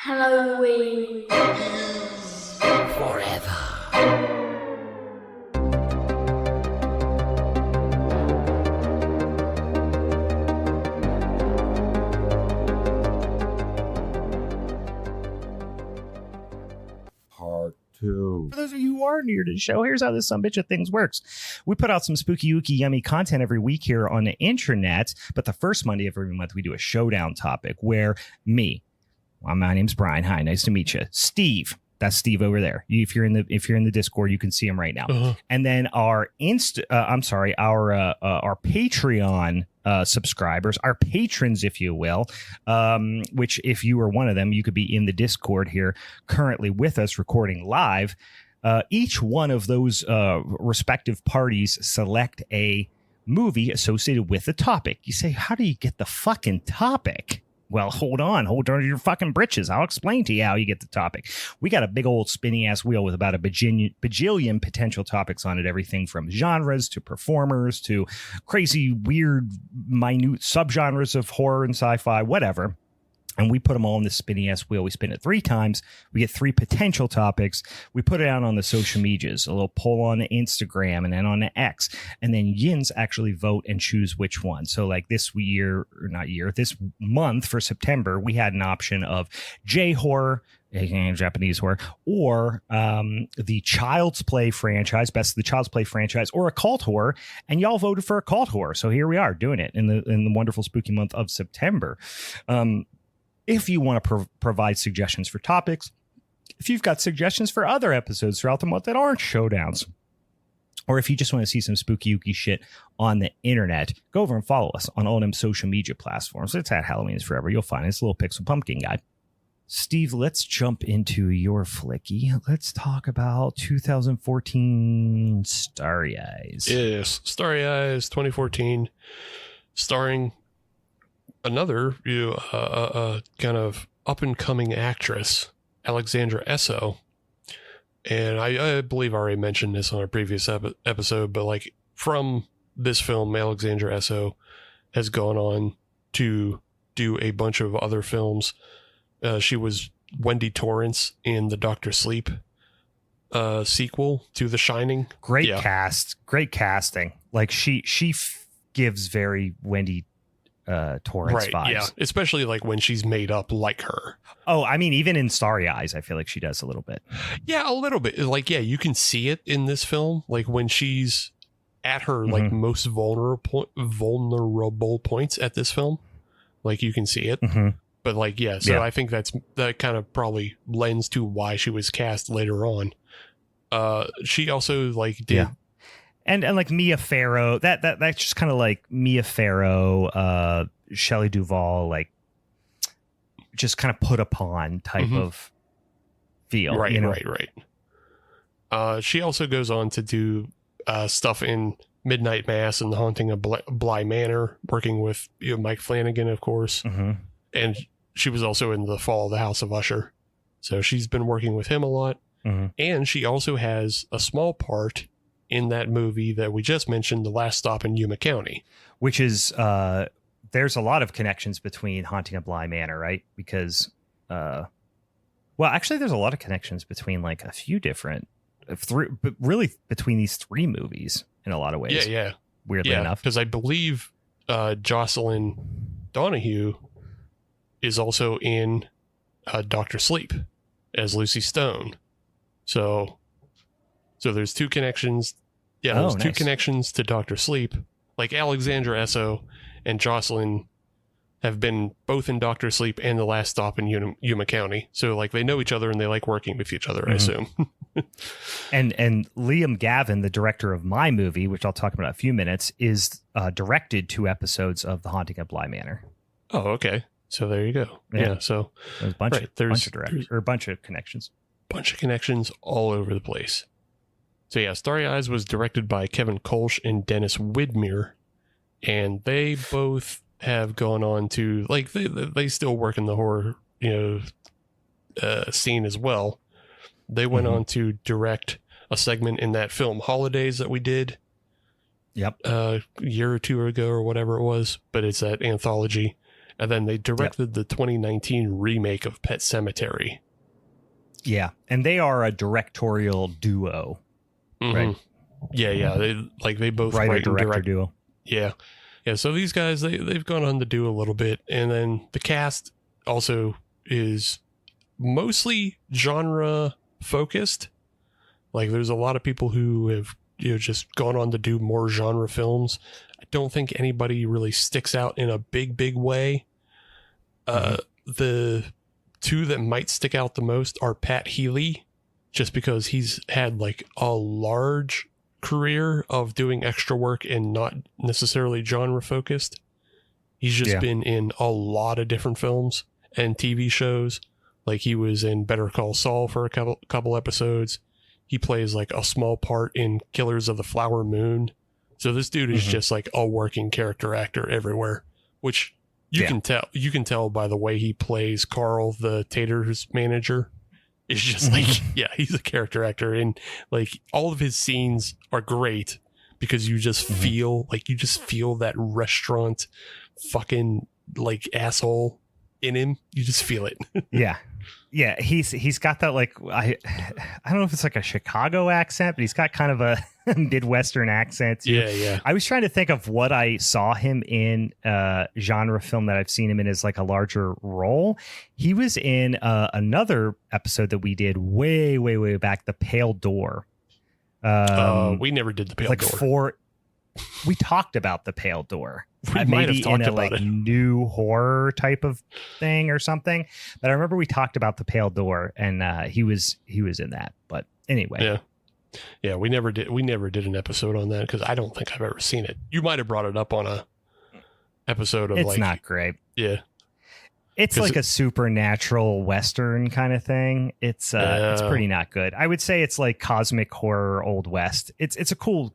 Halloween forever. Part 2. For those of you who are new to the show, here's how this sumbitch of things works. We put out some spooky, ooky, yummy content every week here on the internet, but the first Monday of every month we do a showdown topic where my name's Brian. Hi, nice to meet you. Steve. That's Steve over there. If you're in the Discord, you can see him right now. Uh-huh. And then our Patreon subscribers, our patrons, if you will, which if you are one of them, you could be in the Discord here currently with us recording live. Each one of those respective parties select a movie associated with the topic. You say, how do you get the fucking topic? Well, hold on to your fucking britches. I'll explain to you how you get the topic. We got a big old spinny ass wheel with about a bajillion potential topics on it. Everything from genres to performers to crazy, weird, minute subgenres of horror and sci-fi, whatever. And we put them all in this spinny ass wheel. We spin it 3 times. We get 3 potential topics. We put it out on the social medias, a little poll on the Instagram and then on the X. And then yins actually vote and choose which one. So like this month for September, we had an option of J-horror, Japanese horror, or the Child's Play franchise, best of the Child's Play franchise, or occult horror, and y'all voted for occult horror. So here we are doing it in the wonderful spooky month of September. If you want to provide suggestions for topics, if you've got suggestions for other episodes throughout the month that aren't showdowns, or if you just want to see some spooky ooky shit on the internet, go over and follow us on all them social media platforms. It's at Halloween is Forever. You'll find it's a little pixel pumpkin guy. Steve, let's jump into your flicky. Let's talk about 2014 Starry Eyes. Yes, Starry Eyes 2014, starring another kind of up-and-coming actress, Alexandra Esso. And I believe I already mentioned this on a previous episode, but like from this film, Alexandra Esso has gone on to do a bunch of other films. She was Wendy Torrance in the Dr. Sleep sequel to The Shining. Great casting. Like she gives very Wendy Torrance vibes. Yeah, especially like when she's made up like her. Oh, I mean, even in Starry Eyes, I feel like she does a little bit. Yeah, a little bit. Like, yeah, you can see it in this film. Like when she's at her like most vulnerable points at this film, like you can see it. But like, so I think that kind of probably lends to why she was cast later on. She also like did. Yeah. And like Mia Farrow, that's just kind of like Mia Farrow, Shelley Duvall, like just kind of put upon type of feel. Right, you know? right. She also goes on to do stuff in Midnight Mass and The Haunting of Bly Manor, working with Mike Flanagan, of course. And she was also in The Fall of the House of Usher. So she's been working with him a lot. And she also has a small part in that movie that we just mentioned, The Last Stop in Yuma County. Which is, there's a lot of connections between Haunting of Bly Manor, right? Because, actually there's a lot of connections between like a few different, but really between these 3 movies in a lot of ways. Yeah. Weirdly enough. Because I believe Jocelyn Donahue is also in Dr. Sleep as Lucy Stone. So there's 2 connections. Yeah, there's 2 connections to Dr. Sleep. Like Alexandra Esso and Jocelyn have been both in Dr. Sleep and The Last Stop in Yuma County. So like they know each other and they like working with each other, I assume. And Liam Gavin, the director of my movie, which I'll talk about in a few minutes, is directed 2 episodes of The Haunting of Bly Manor. Oh, okay. So there you go. Yeah. So there's a bunch of directors or a bunch of connections. Bunch of connections all over the place. So yeah, Starry Eyes was directed by Kevin Kolsch and Dennis Widmer, and they both have gone on to like they still work in the horror scene as well. They went on to direct a segment in that film Holidays that we did. Yep. A year or 2 ago or whatever it was, but it's that anthology. And then they directed the 2019 remake of Pet Sematary. Yeah, and they are a directorial duo, right? Yeah. They both write and writer-director direct. duo. Yeah. So these guys, they've gone on to do a little bit, and then the cast also is mostly genre focused. Like, there's a lot of people who have just gone on to do more genre films. I don't think anybody really sticks out in a big way. The two that might stick out the most are Pat Healy, just because he's had like a large career of doing extra work and not necessarily genre focused. He's just been in a lot of different films and TV shows. Like, he was in Better Call Saul for a couple episodes. He plays like a small part in Killers of the Flower Moon. So this dude is just like a working character actor everywhere, which you can tell by the way he plays Carl, the Tater's manager. It's just like, he's a character actor, and like all of his scenes are great because you just feel that restaurant fucking like asshole in him. You just feel it. Yeah, he's got that, like, I don't know if it's like a Chicago accent, but he's got kind of a Midwestern accent too. Yeah. I was trying to think of what I saw him in genre film that I've seen him in as like a larger role. He was in another episode that we did way back, The Pale Door. We never did The Pale Door. We talked about The Pale Door. We might have talked about it. New horror type of thing or something. But I remember we talked about The Pale Door, and he was in that. But anyway. Yeah, we never did an episode on that because I don't think I've ever seen it. You might have brought it up on a episode of it's not great. Yeah. It's like a supernatural Western kind of thing. It's pretty not good. I would say it's like cosmic horror Old West. It's a cool.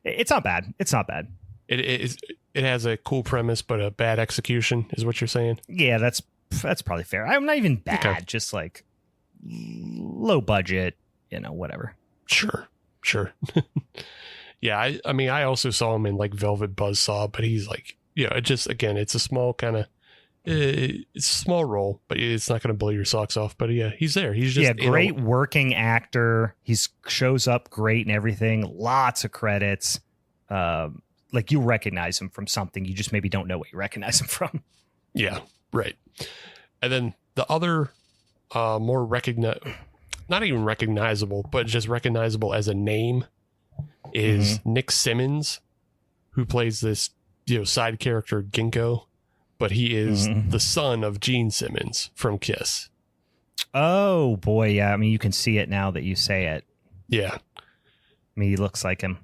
It's not bad. It's not bad. It has a cool premise, but a bad execution is what you're saying. Yeah, that's probably fair. I'm not even bad, just like low budget, whatever. Sure. Yeah, I mean, I also saw him in like Velvet Buzzsaw, but he's like, it's a small kind of, it's a small role, but it's not going to blow your socks off. But yeah, he's there. He's just great working actor. He shows up great and everything. Lots of credits. Like, you recognize him from something. You just maybe don't know what you recognize him from. Yeah, right. And then the other more not even recognizable, but just recognizable as a name is Nick Simmons, who plays this side character Ginkgo, but he is the son of Gene Simmons from Kiss. Oh boy, yeah. I mean, you can see it now that you say it. Yeah. I mean, he looks like him.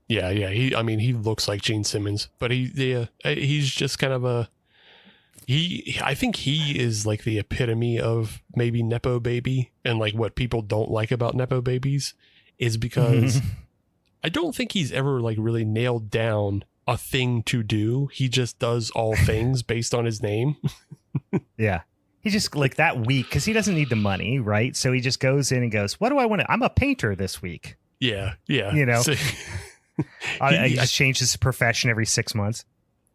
Yeah. He looks like Gene Simmons, but he's just kind of I think he is like the epitome of maybe Nepo baby, and like what people don't like about Nepo babies is because I don't think he's ever like really nailed down a thing to do. He just does all things based on his name. Yeah. He just like that week, because he doesn't need the money, right? So he just goes in and goes, what do I want to? I'm a painter this week. Yeah. So, he just changes his profession every 6 months.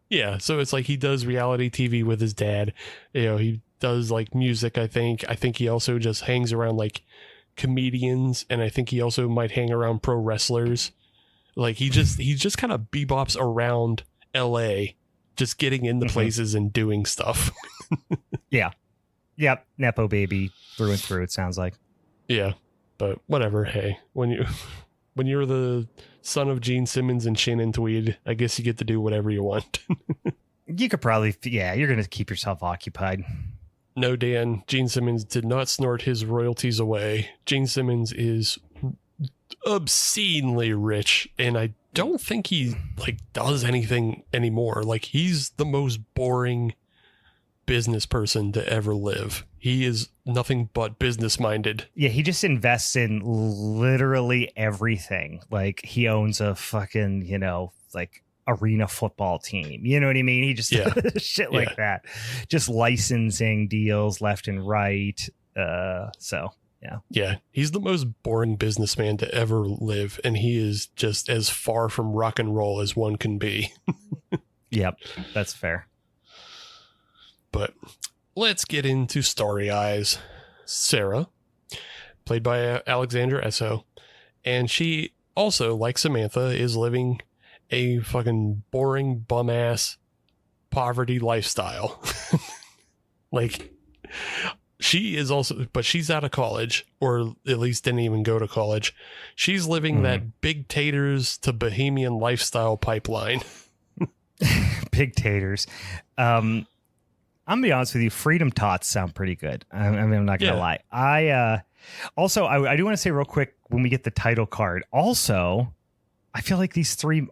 Yeah, so it's like he does reality TV with his dad. He does like music, I think. I think he also just hangs around like comedians, and I think he also might hang around pro wrestlers. Like he just kind of bebops around LA, just getting into places and doing stuff. Yeah. Yep. Nepo baby through and through, it sounds like. Yeah. But whatever. Hey, when you're the son of Gene Simmons and Shannon Tweed, I guess you get to do whatever you want. You could probably, you're going to keep yourself occupied. No, Dan, Gene Simmons did not snort his royalties away. Gene Simmons is obscenely rich, and I don't think he like does anything anymore. Like, he's the most boring business person to ever live. He is nothing but business minded. Yeah, he just invests in literally everything. Like, he owns a fucking, like arena football team. You know what I mean? He just shit like that. Just licensing deals left and right. Yeah, he's the most boring businessman to ever live, and he is just as far from rock and roll as one can be. Yep, that's fair. But let's get into Starry Eyes. Sarah, played by Alexandra Esso, and she also, like Samantha, is living a fucking boring bum-ass poverty lifestyle. Like, she is also, but she's out of college, or at least didn't even go to college. She's living that big taters to bohemian lifestyle pipeline. Big taters. I'm gonna be honest with you. Freedom tots sound pretty good. I mean, I'm not gonna lie. I do want to say real quick when we get the title card. Also, I feel like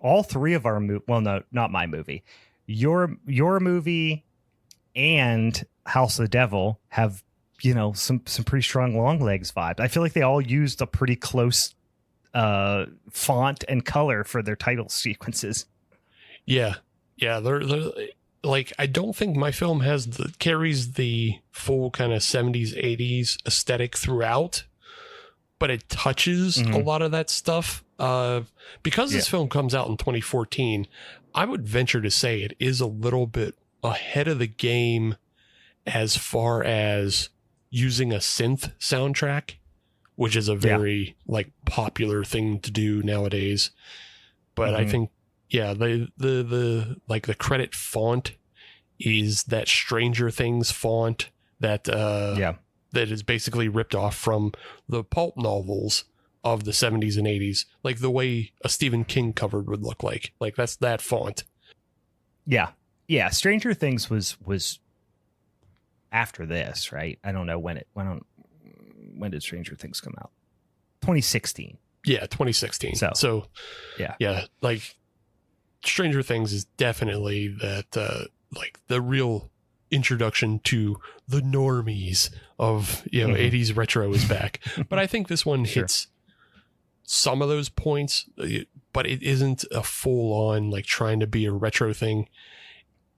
all three of our well, no, not my movie, your movie, and House of the Devil have some pretty strong long legs vibes. I feel like they all used a pretty close font and color for their title sequences. Yeah, they're like, I don't think my film carries the full kind of 70s, 80s aesthetic throughout, but it touches a lot of that stuff. Because this film comes out in 2014, I would venture to say it is a little bit ahead of the game as far as using a synth soundtrack, which is a very like popular thing to do nowadays. But I think, the like the credit font is that Stranger Things font that that is basically ripped off from the pulp novels of the 70s and 80s, like the way a Stephen King cover would look like that's that font. Yeah, Stranger Things was after this, right? I don't know when did Stranger Things come out? 2016. Yeah, 2016. So like Stranger Things is definitely that like the real introduction to the normies of 80s retro is back. But I think this one hits some of those points, but it isn't a full on like trying to be a retro thing.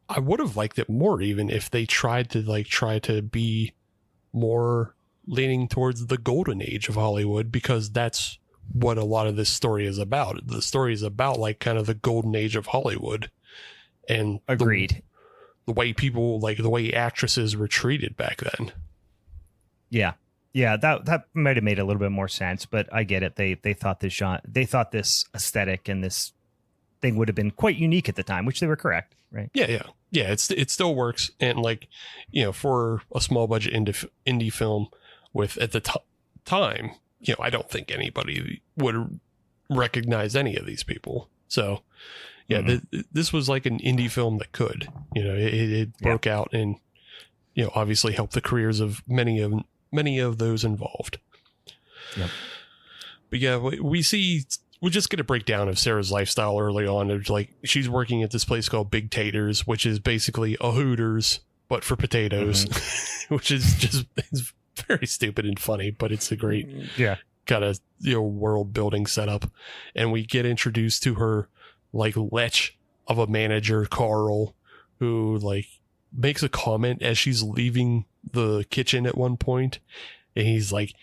I would have liked it more even if they tried to be more leaning towards the golden age of Hollywood, because that's what a lot of this story is about. The story is about like kind of the golden age of Hollywood, and agreed. The way people, like the way actresses were treated back then. Yeah, that might have made a little bit more sense, but I get it. They thought this aesthetic and this thing would have been quite unique at the time, which they were correct, right? Yeah. It still works, and like for a small budget indie film with at the time, I don't think anybody would recognize any of these people. So this was like an indie film that could, it broke out and obviously helped the careers of many of those involved. Yep. But we just get a breakdown of Sarah's lifestyle early on. It's like she's working at this place called Big Taters, which is basically a Hooters but for potatoes, which is just it's very stupid and funny, but it's a great kind of world building setup. And we get introduced to her like lech of a manager, Carl, who like makes a comment as she's leaving the kitchen at one point, and he's like,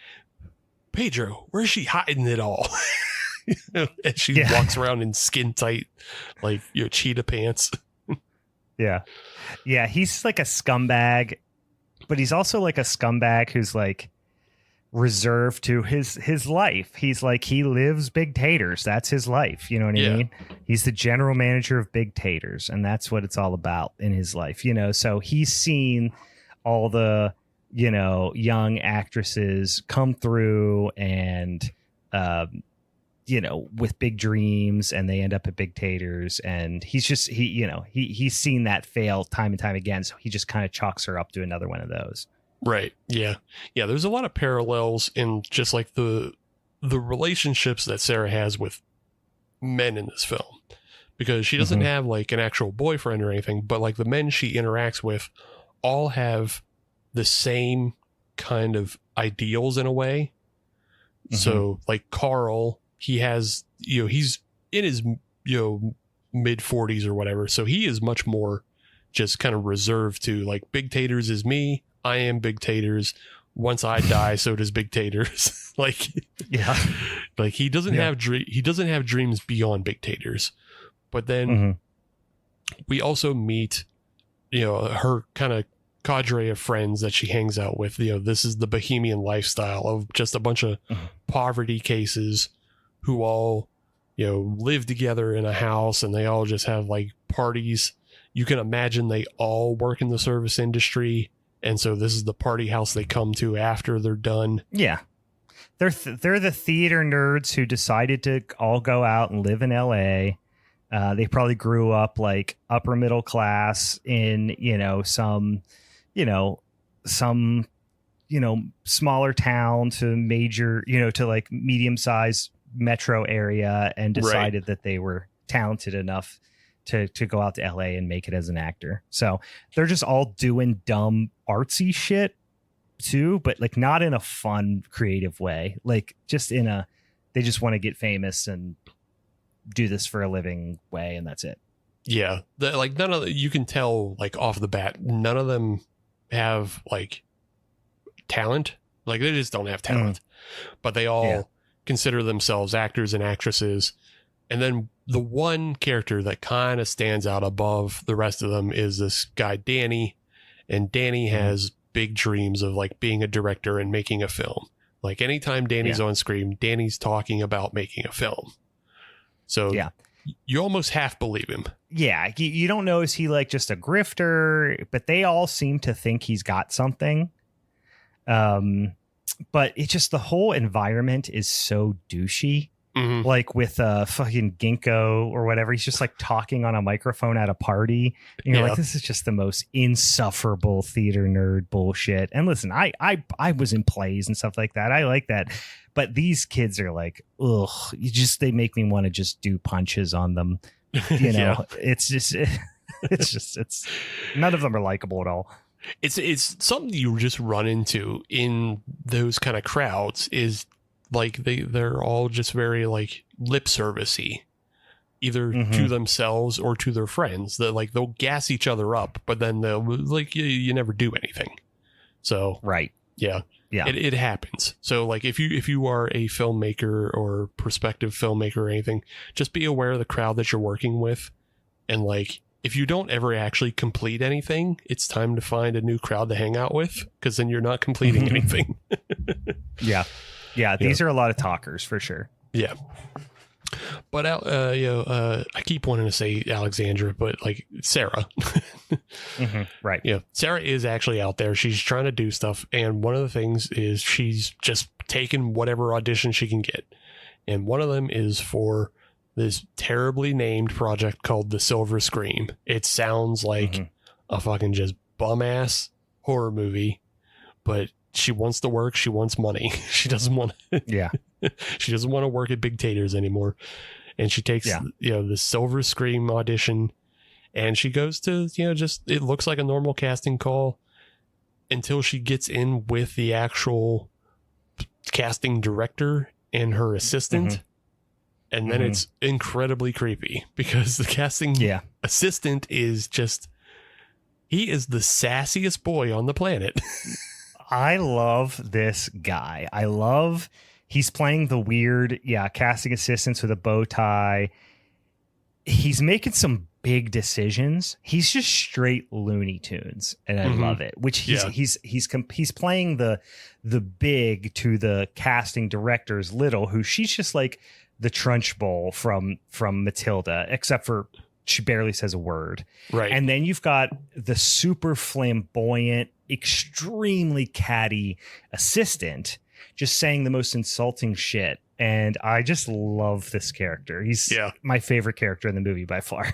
"Pedro, where's she hiding it all?" And she walks around in skin tight, like cheetah pants. Yeah, he's like a scumbag, but he's also like a scumbag who's like reserved to his life. He's like, he lives Big Taters. That's his life. You know what I mean? He's the general manager of Big Taters, and that's what it's all about in his life. So he's seen all the young actresses come through and with big dreams, and they end up at Big Taters, and he's just he's seen that fail time and time again, so he just kind of chalks her up to another one of those. Right. Yeah. There's a lot of parallels in just like the relationships that Sarah has with men in this film, because she doesn't have like an actual boyfriend or anything, but like the men she interacts with all have the same kind of ideals in a way. So like Carl, he has, he's in his, mid 40s or whatever. So he is much more just kind of reserved to like, Big Taters is me. I am Big Taters. Once I die, so does Big Taters. Like he doesn't have dreams beyond Big Taters. But then we also meet, her kind of cadre of friends that she hangs out with. This is the bohemian lifestyle of just a bunch of poverty cases who all, live together in a house, and they all just have like parties. You can imagine they all work in the service industry. And so this is the party house they come to after they're done. Yeah. They're the theater nerds who decided to all go out and live in LA. They probably grew up like upper middle class in, some smaller town to major, to like medium sized metro area, and decided that they were talented enough to go out to LA and make it as an actor. So they're just all doing dumb artsy shit too, but like not in a fun, creative way. Like just they just want to get famous and do this for a living way, and that's it. Yeah. None of you can tell like off the bat, none of them have like talent. Like they just don't have talent, but they all consider themselves actors and actresses. And then the one character that kind of stands out above the rest of them is this guy, Danny. And Danny has big dreams of like being a director and making a film. Like anytime Danny's on screen, Danny's talking about making a film. So you almost half believe him. Yeah. You don't know, is he like just a grifter? But they all seem to think he's got something. But it's just the whole environment is so douchey. Like with fucking Ginkgo or whatever, he's just like talking on a microphone at a party, and you're like, this is just the most insufferable theater nerd bullshit. And listen, I was in plays and stuff like that. I like that, but these kids are like, ugh, they make me want to just do punches on them. It's none of them are likable at all. It's something you just run into in those kind of crowds is like they're all just very like lip servicey, either to themselves or to their friends. That like they'll gas each other up, but then they'll like you never do anything. So it happens. So like if you are a filmmaker or prospective filmmaker or anything, just be aware of the crowd that you're working with, and like if you don't ever actually complete anything, it's time to find a new crowd to hang out with, because then you're not completing anything. Yeah, these are a lot of talkers for sure. Yeah. But I keep wanting to say Alexandra, but like Sarah. Right. Yeah. Sarah is actually out there. She's trying to do stuff. And one of the things is she's just taking whatever audition she can get. And one of them is for this terribly named project called The Silver Scream. It sounds like a fucking just bum ass horror movie, but she wants to work. She wants money. She doesn't want to. She doesn't want to work at Big Taters anymore. And she takes, the Silver Scream audition, and she goes to, it looks like a normal casting call until she gets in with the actual casting director and her assistant. And then it's incredibly creepy because the casting assistant is just, he is the sassiest boy on the planet. I love this guy. He's playing the weird, casting assistants with a bow tie. He's making some big decisions. He's just straight Looney Tunes, and I love it. Which he's playing the big to the casting director's little, who she's just like the Trunchbull from Matilda, except for she barely says a word. Right. And then you've got the super flamboyant, extremely catty assistant just saying the most insulting shit. And I just love this character. He's my favorite character in the movie by far.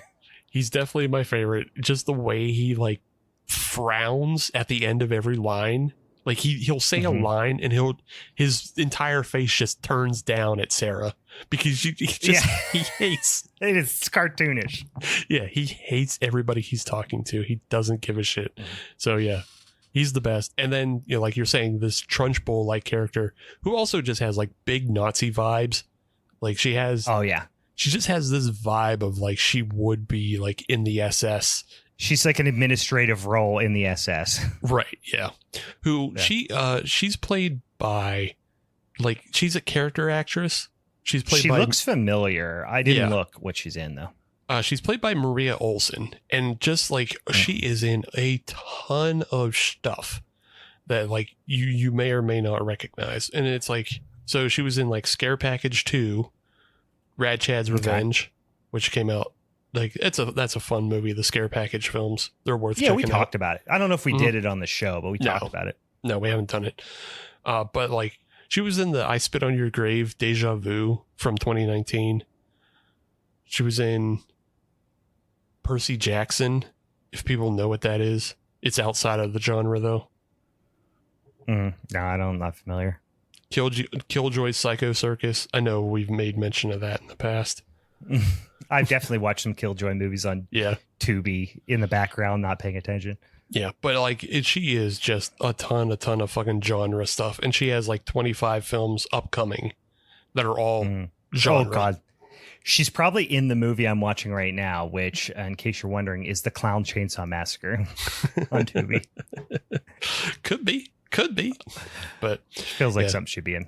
He's definitely my favorite. Just the way he like frowns at the end of every line. Like he'll say a line and his entire face just turns down at Sarah because he hates. It's cartoonish. Yeah, he hates everybody he's talking to. He doesn't give a shit. So he's the best. And then like you're saying, this Trunchbull like character who also just has like big Nazi vibes. Like she has. Oh yeah. She just has this vibe of like she would be like in the SS. She's like an administrative role in the SS. Right, yeah. She's played by, like, she's a character actress. She looks familiar. I didn't look what she's in, though. She's played by Maria Olsen, and just like she is in a ton of stuff that like you may or may not recognize. And it's like, so she was in like Scare Package 2, Rad Chad's Revenge, which came out like that's a fun movie. The Scare Package films, they're worth checking out. Yeah, we talked about it. I don't know if we did it on the show, but we talked about it. No, we haven't done it. But like she was in the I Spit on Your Grave Deja Vu from 2019. She was in Percy Jackson, if people know what that is. It's outside of the genre, though. No, I'm not familiar. Killjoy's Psycho Circus. I know we've made mention of that in the past. I've definitely watched some Killjoy movies on Tubi in the background, not paying attention. Yeah, but like she is just a ton of fucking genre stuff. And she has like 25 films upcoming that are all genre. Oh, God. She's probably in the movie I'm watching right now, which, in case you're wondering, is the Clown Chainsaw Massacre on Tubi. Could be, but feels like something she'd be in.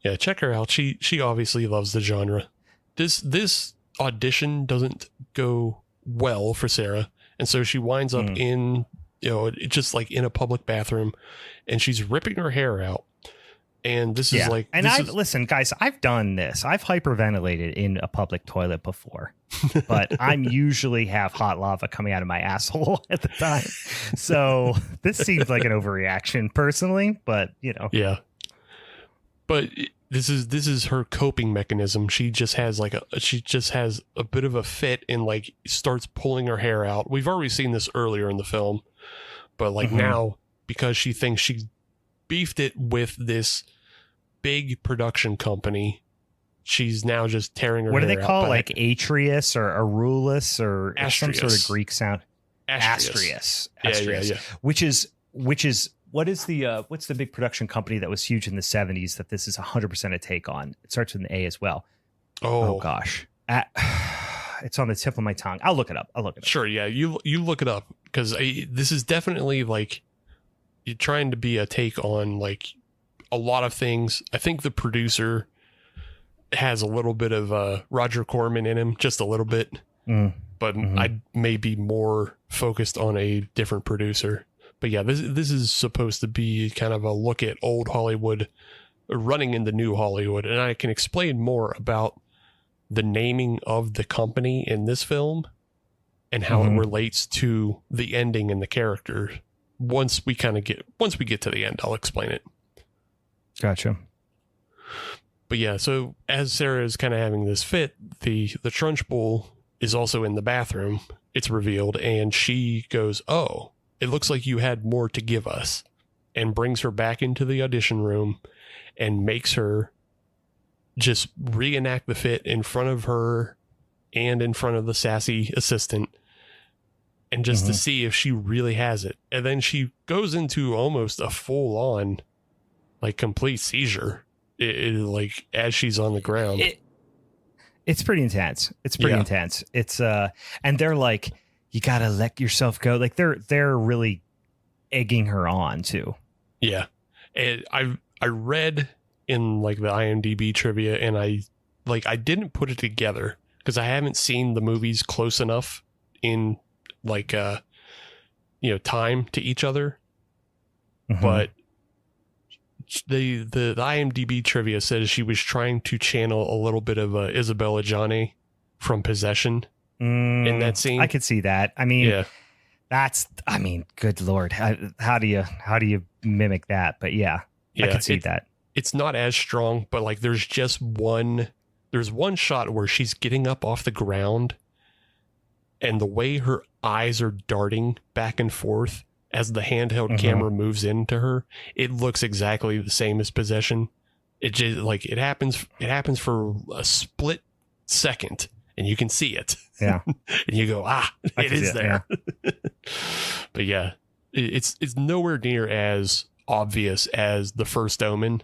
Yeah, check her out. She obviously loves the genre. This audition doesn't go well for Sarah, and so she winds up in just like in a public bathroom, and she's ripping her hair out. And this is like, and listen, guys, I've done this. I've hyperventilated in a public toilet before, but I'm usually have hot lava coming out of my asshole at the time. So this seems like an overreaction personally, but yeah. But this is her coping mechanism. She just has a bit of a fit and like starts pulling her hair out. We've already seen this earlier in the film, but like now, because she thinks she beefed it with this big production company, she's now just tearing her hair out. What do they call like Atreus or Arulus or some sort of Greek sound? Astrius. Yeah. Which is what's the big production company that was huge in the 70s that this is 100% a take on? It starts with an A as well. Oh gosh. It's on the tip of my tongue. I'll look it up. Sure, yeah. You look it up, because this is definitely like you're trying to be a take on like a lot of things. I think the producer has a little bit of Roger Corman in him, just a little bit, but I may be more focused on a different producer. But yeah, this is supposed to be kind of a look at old Hollywood running into new Hollywood, and I can explain more about the naming of the company in this film and how it relates to the ending and the character. Once we get to the end, I'll explain it. Gotcha. But yeah, so as Sarah is kind of having this fit, the Trunchbull is also in the bathroom. It's revealed, and she goes, "Oh, it looks like you had more to give us," and brings her back into the audition room and makes her just reenact the fit in front of her and in front of the sassy assistant, and just to see if she really has it. And then she goes into almost a full-on, like, complete seizure, like, as she's on the ground. It's pretty intense. It's intense. It's and they're like, you gotta let yourself go. Like they're really egging her on too. Yeah, and I read in like the IMDb trivia, and I didn't put it together because I haven't seen the movies close enough in like time to each other. But the IMDb trivia says she was trying to channel a little bit of Isabella Gianni from Possession in that scene. I could see that. I mean, good Lord, how do you mimic that? But yeah, I could see that. It's not as strong, but like there's one shot where she's getting up off the ground, and the way her eyes are darting back and forth as the handheld camera moves into her, it looks exactly the same as Possession. It just like it happens for a split second, and you can see it. Yeah, and you go, it is there. Yeah. But yeah, it's nowhere near as obvious as The First Omen.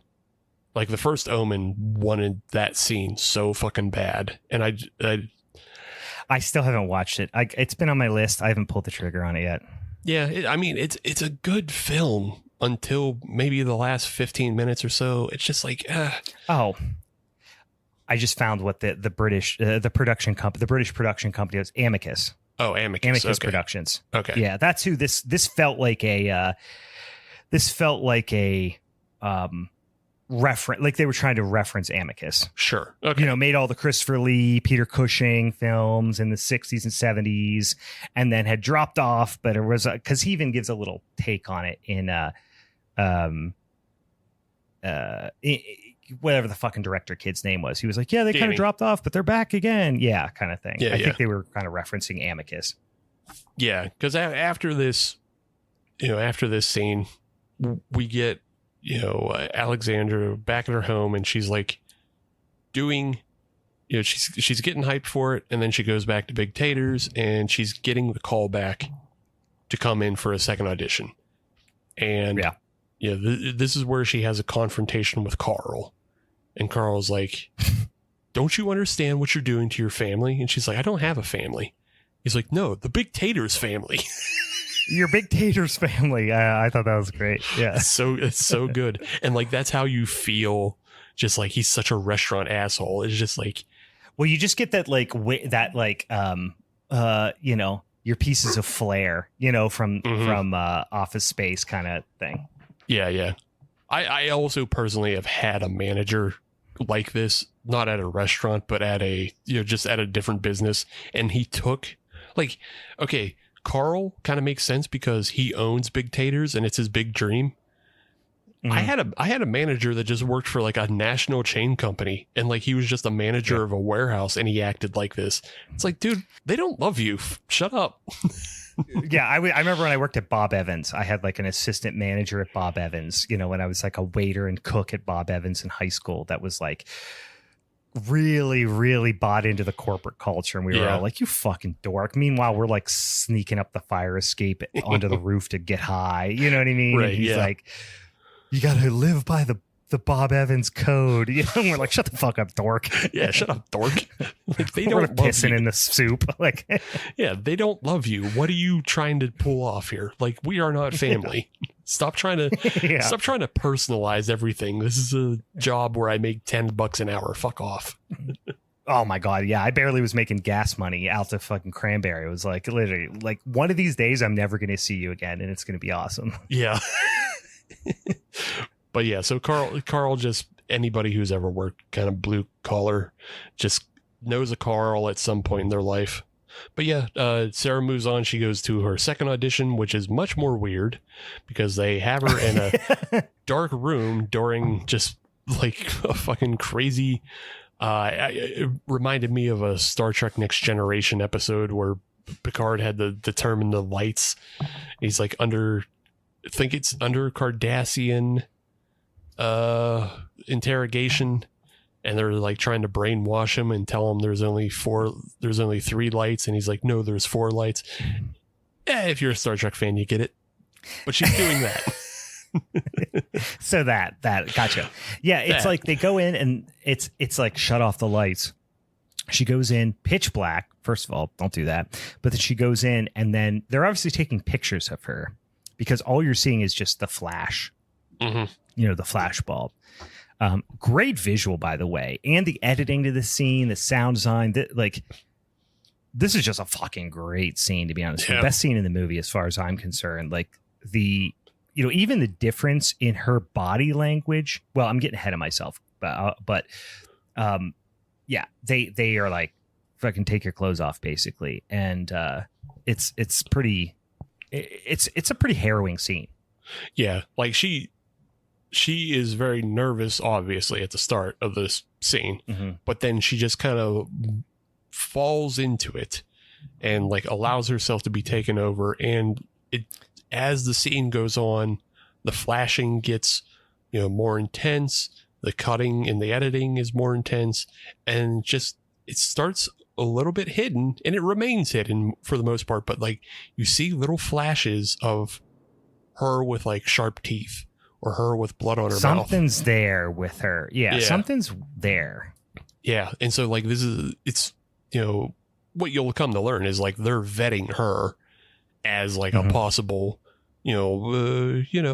Like The First Omen wanted that scene so fucking bad, and I still haven't watched it. It's been on my list. I haven't pulled the trigger on it yet. Yeah, it's a good film until maybe the last 15 minutes or so. It's just like, Oh, I just found what the British production company, the British production company was, Amicus. Oh, Amicus. Amicus Okay. Productions. Okay. Yeah, that's who this felt like a reference, like they were trying to reference Amicus. Sure. Okay. Made all the Christopher Lee, Peter Cushing films in the 60s and 70s, and then had dropped off, but it was because he even gives a little take on it in whatever the fucking director kid's name was. He was like, yeah, they kind of dropped off, but they're back again. Yeah, kind of thing. Yeah, I think they were kind of referencing Amicus. Yeah, because after this scene, we get, Alexandra back at her home, and she's like doing, she's getting hyped for it, and then she goes back to Big Taters, and she's getting the call back to come in for a second audition. And this is where she has a confrontation with Carl. And Carl's like, don't you understand what you're doing to your family? And she's like, I don't have a family. He's like, no, the Big Taters family. Your Big Taters family. I thought that was great. Yeah. It's so good. And like, that's how you feel. Just like, he's such a restaurant asshole. It's just like, well, you just get that your pieces of flair, from Office Space kind of thing. Yeah. I also personally have had a manager like this, not at a restaurant, but at just at a different business. And he took Carl kind of makes sense because he owns Big Taters and it's his big dream. Mm-hmm. I had a manager that just worked for like a national chain company, and like he was just a manager of a warehouse, and he acted like this. It's like, dude, they don't love you. Shut up. Yeah, I remember when I worked at Bob Evans, I had like an assistant manager at Bob Evans, when I was like a waiter and cook at Bob Evans in high school, that was like really, really bought into the corporate culture. And we were all like, you fucking dork. Meanwhile, we're like sneaking up the fire escape onto the roof to get high. You know what I mean? Right, and he's like, you got to live by the Bob Evans code. And we're like, shut the fuck up, dork. Yeah, shut up, dork. Like, they we're don't love pissing you. in the soup. Like, yeah, they don't love you. What are you trying to pull off here? Like, we are not family. Stop trying to personalize everything. This is a job where I make $10 an hour. Fuck off. Oh my God. Yeah. I barely was making gas money out to fucking Cranberry. It was like, literally, like, one of these days I'm never going to see you again, and it's going to be awesome. Yeah. But yeah, so Carl just, anybody who's ever worked kind of blue collar just knows a Carl at some point in their life. But yeah, Sarah moves on. She goes to her second audition, which is much more weird because they have her in a dark room during just like a fucking crazy. It reminded me of a Star Trek Next Generation episode where Picard had to determine the lights. He's like I think it's under Cardassian interrogation, and they're like trying to brainwash him and tell him there's only 3 lights, and he's like, no, there's 4 lights. If you're a Star Trek fan, you get it. But she's doing that. So that gotcha. Yeah, it's like they go in and it's like shut off the lights. She goes in pitch black. First of all, don't do that. But then she goes in, and then they're obviously taking pictures of her because all you're seeing is just the flash. Mm-hmm. The flash bulb. Great visual, by the way, and the editing to the scene, the sound design. This is just a fucking great scene, to be honest. Yeah. The best scene in the movie, as far as I'm concerned. Like even the difference in her body language. Well, I'm getting ahead of myself, but they are like, fucking take your clothes off, basically, and it's a pretty harrowing scene. Yeah, like she is very nervous, obviously, at the start of this scene, mm-hmm. but then she just kind of falls into it and like allows herself to be taken over. And as the scene goes on, the flashing gets, more intense. The cutting and the editing is more intense, and just, it starts a little bit hidden, and it remains hidden for the most part. But like, you see little flashes of her with like sharp teeth, or her with blood on her mouth. Something's there with her. Yeah, something's there. Yeah. And so like, it's, what you'll come to learn is like, they're vetting her as like mm-hmm. a possible,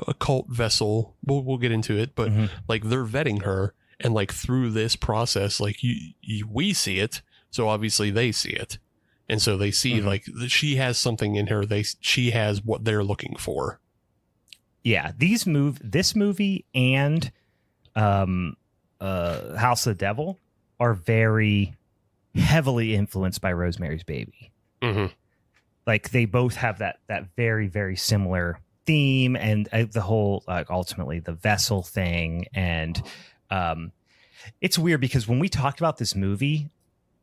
occult vessel. We'll get into it, but mm-hmm. like, they're vetting her, And like through this process, like we see it. So obviously they see it. And so they see like she has something in her. She has what they're looking for. Yeah. This movie and House of the Devil are very heavily influenced by Rosemary's Baby. Mm-hmm. Like they both have that very, very similar theme, and the whole ultimately the vessel thing. And it's weird because when we talked about this movie,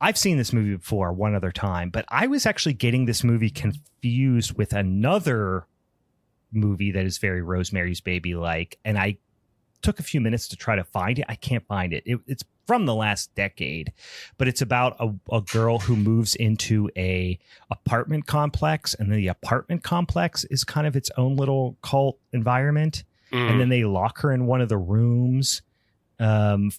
I've seen this movie before one other time, but I was actually getting this movie confused with another movie that is very Rosemary's Baby like, and I took a few minutes to try to find it. I can't find it. It's from the last decade, but it's about a girl who moves into a apartment complex, and the apartment complex is kind of its own little cult environment. And then they lock her in one of the rooms and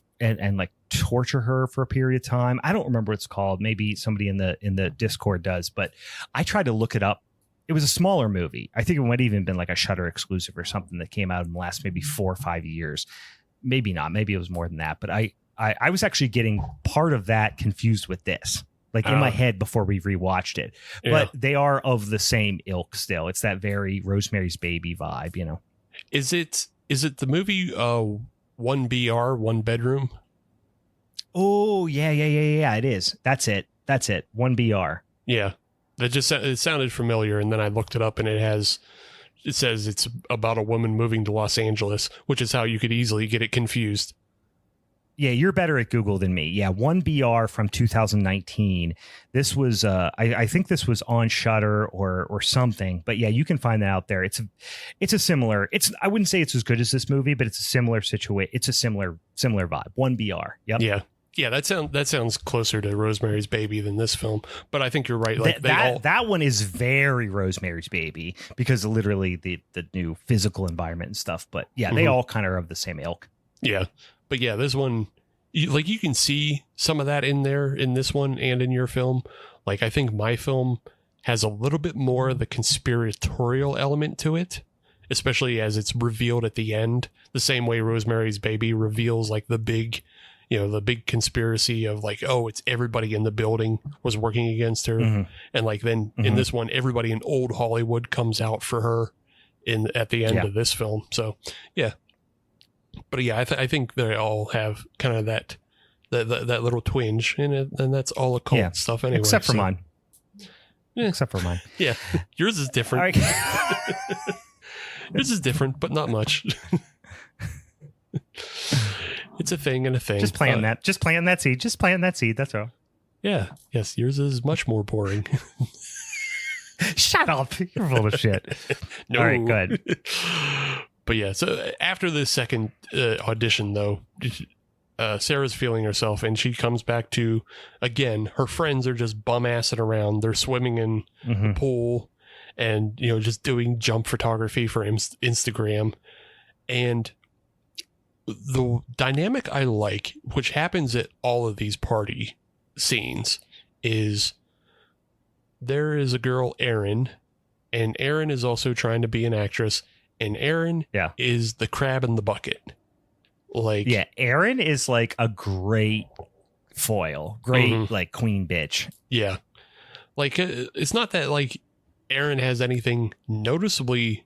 like torture her for a period of time. I don't remember what it's called. Maybe somebody in the Discord does, but I tried to look it up. It was a smaller movie. I think it might have even been like a Shudder exclusive or something that came out in the last maybe 4 or 5 years. Maybe not. Maybe it was more than that. But I was actually getting part of that confused with this, like in my head before we rewatched it. Yeah. But they are of the same ilk still. It's that very Rosemary's Baby vibe, you know. Is it the movie 1BR, One Bedroom? Oh, yeah. It is. That's it. 1BR. Yeah. It sounded familiar, and then I looked it up, and it says it's about a woman moving to Los Angeles, which is how you could easily get it confused. Yeah, you're better at Google than me. Yeah, 1BR from 2019. This was, I think this was on Shudder or something. But yeah, you can find that out there. It's a similar. I wouldn't say it's as good as this movie, but it's a similar situation. It's a similar vibe. 1BR. Yep. Yeah, that sounds closer to Rosemary's Baby than this film, but I think you're right. Like that one is very Rosemary's Baby because of literally the new physical environment and stuff. But yeah, they all kind of are of the same ilk. Yeah, but yeah, this one, you can see some of that in there in this one and in your film. Like I think my film has a little bit more of the conspiratorial element to it, especially as it's revealed at the end, the same way Rosemary's Baby reveals like the big conspiracy of like, oh, it's everybody in the building was working against her. And like then in this one, everybody in old Hollywood comes out for her at the end of this film. So yeah, but yeah, I think they all have kind of that little twinge in it, and that's all occult stuff anyway. Except for mine. Yeah. Except for mine. Yeah. Yours is different. Yours is different, but not much. It's a thing and a thing. Just plant that seed. Just plant that seed. That's all. Yeah. Yes. Yours is much more boring. Shut up. You're full of shit. No. All right, good. But yeah, so after the second audition, though, Sarah's feeling herself, and she comes back to, again, her friends are just bum-assing around. They're swimming in the pool and, just doing jump photography for Instagram. And the dynamic I like, which happens at all of these party scenes, is there is a girl, Erin, and Erin is also trying to be an actress, and Erin is the crab in the bucket. Like, yeah, Erin is like a great foil, great like queen bitch. Yeah, like it's not that like Erin has anything noticeably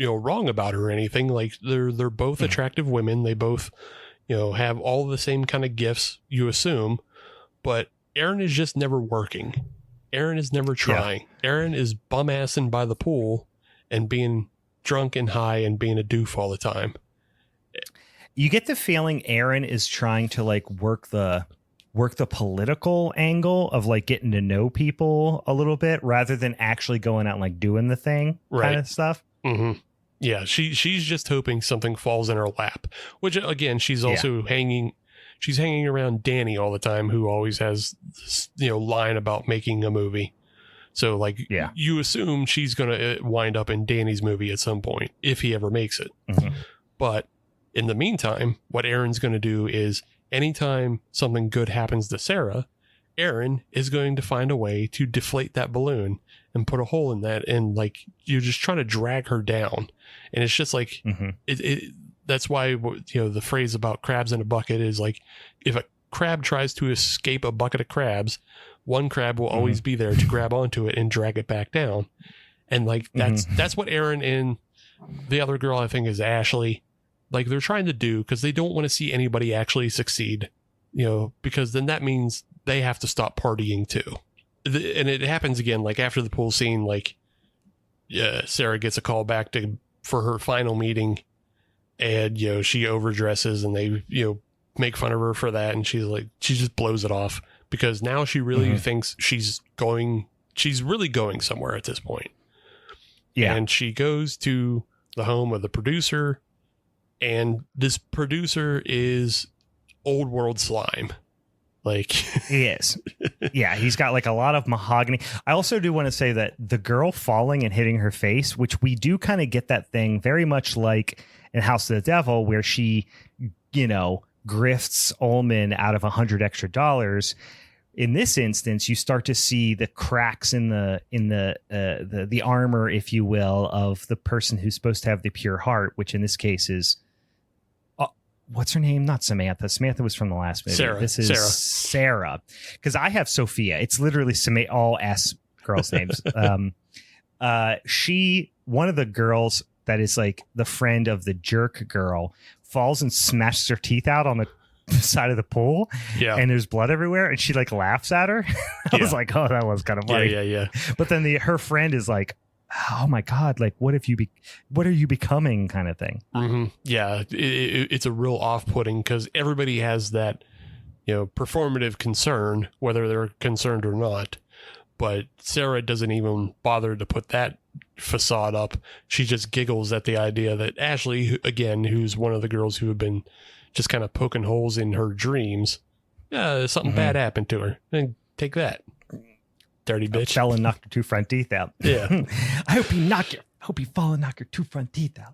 wrong about her or anything. Like they're both attractive women. They both, have all the same kind of gifts, you assume, but Erin is just never working. Erin is never trying. Erin is bum-assing by the pool and being drunk and high and being a doof all the time. You get the feeling Erin is trying to like work the political angle of like getting to know people a little bit rather than actually going out and like doing the thing kind of stuff. Mm-hmm. Yeah, she's just hoping something falls in her lap, which again, she's also hanging around Danny all the time, who always has this, line about making a movie. So like, you assume she's going to wind up in Danny's movie at some point if he ever makes it. But in the meantime, what Erin's going to do is anytime something good happens to Sarah, Erin is going to find a way to deflate that balloon and put a hole in that. And like, you're just trying to drag her down. And it's just like, that's why, you know, the phrase about crabs in a bucket is like, if a crab tries to escape a bucket of crabs, one crab will always be there to grab onto it and drag it back down. And like, that's what Aaron and the other girl, I think is Ashley, like they're trying to do, because they don't want to see anybody actually succeed, you know, because then that means they have to stop partying too. And it happens again, like after the pool scene, like Sarah gets a call back for her final meeting, and, you know, she overdresses and they, you know, make fun of her for that. And she's like, she just blows it off because now she really thinks she's really going somewhere at this point. Yeah. And she goes to the home of the producer, and this producer is old world slime. Like he is. Yeah. He's got like a lot of mahogany. I also do want to say that the girl falling and hitting her face, which we do kind of get that thing very much like in House of the Devil, where she, you know, grifts Ullman out of $100 extra. In this instance, you start to see the cracks in the armor, if you will, of the person who's supposed to have the pure heart, which in this case is, what's her name? Not Samantha. Samantha was from the last movie. Sarah. This is Sarah. Because I have Sophia. It's literally all S girls' names. One of the girls that is like the friend of the jerk girl, falls and smashes her teeth out on the side of the pool. Yeah. And there's blood everywhere, and she like laughs at her. I was like, oh, that was kind of funny. Yeah. But then her friend is like, oh my God, like what are you becoming, kind of thing. Yeah. It's a real off-putting because everybody has that, you know, performative concern, whether they're concerned or not. But Sarah doesn't even bother to put that facade up. She just giggles at the idea that Ashley, again, who's one of the girls who have been just kind of poking holes in her dreams, something bad happened to her. And take that, dirty bitch. Fell and knocked her 2 front teeth out. Yeah. I hope you fall and knock your 2 front teeth out.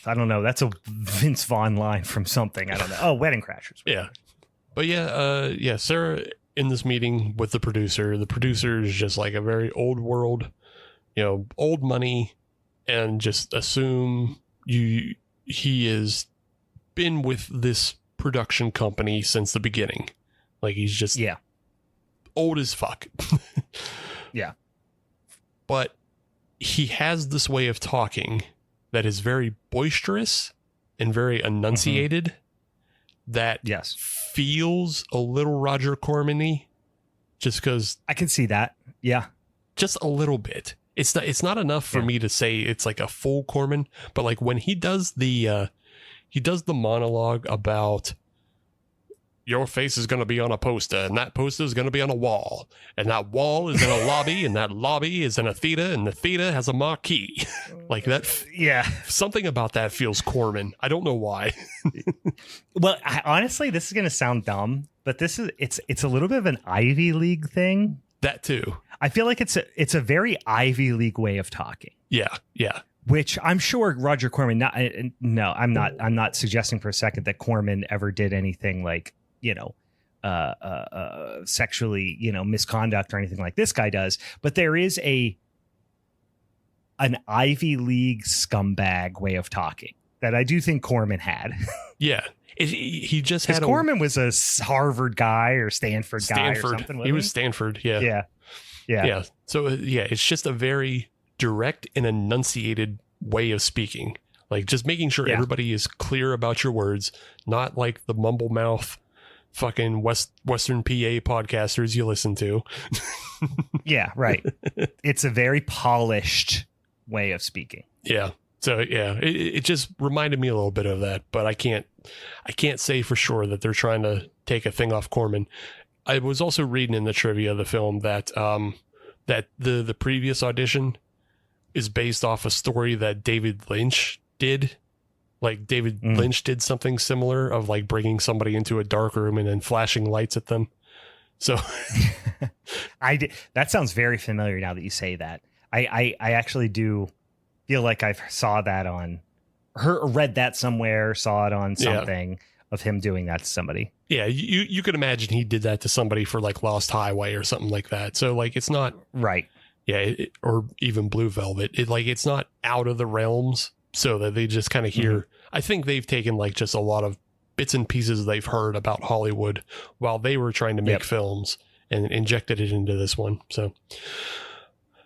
I don't know. That's a Vince Vaughn line from something. I don't know. Oh, Wedding Crashers. Yeah. But yeah, Sarah in this meeting with the producer is just like a very old world, you know, old money, and just assume he has been with this production company since the beginning. Like he's just old as fuck. Yeah. But he has this way of talking that is very boisterous and very enunciated that feels a little Roger Corman-y, just because I can see that. Yeah. Just a little bit. It's not enough for me to say it's like a full Corman, but like when he does the monologue about your face is going to be on a poster, and that poster is going to be on a wall, and that wall is in a lobby, and that lobby is in a theater, and the theater has a marquee. Like that. Yeah. Something about that feels Corman. I don't know why. Well, honestly, this is going to sound dumb, but it's a little bit of an Ivy League thing. That too. I feel like it's a very Ivy League way of talking. Yeah. Yeah. Which I'm sure Roger Corman, I'm not suggesting for a second that Corman ever did anything like, you know, sexually, you know, misconduct or anything like this guy does. But there is an Ivy League scumbag way of talking that I do think Corman had. Yeah. He just had Corman was a Harvard guy or Stanford guy or something. He was Stanford. Yeah. Yeah. So it's just a very direct and enunciated way of speaking. Like just making sure everybody is clear about your words, not like the mumble mouth fucking Western PA podcasters you listen to. Yeah, right. It's a very polished way of speaking. Yeah. So yeah, it just reminded me a little bit of that, but I can't say for sure that they're trying to take a thing off Corman. I was also reading in the trivia of the film that that the previous audition is based off a story that David Lynch did. Like David Lynch did something similar of like bringing somebody into a dark room and then flashing lights at them. So that sounds very familiar now that you say that. I actually do feel like I saw that read that somewhere, saw it on something of him doing that to somebody. Yeah, you could imagine he did that to somebody for like Lost Highway or something like that. So like it's not right. Yeah, or even Blue Velvet. It's not out of the realms, so that they just kind of hear, I think they've taken like just a lot of bits and pieces they've heard about Hollywood while they were trying to make films and injected it into this one. So,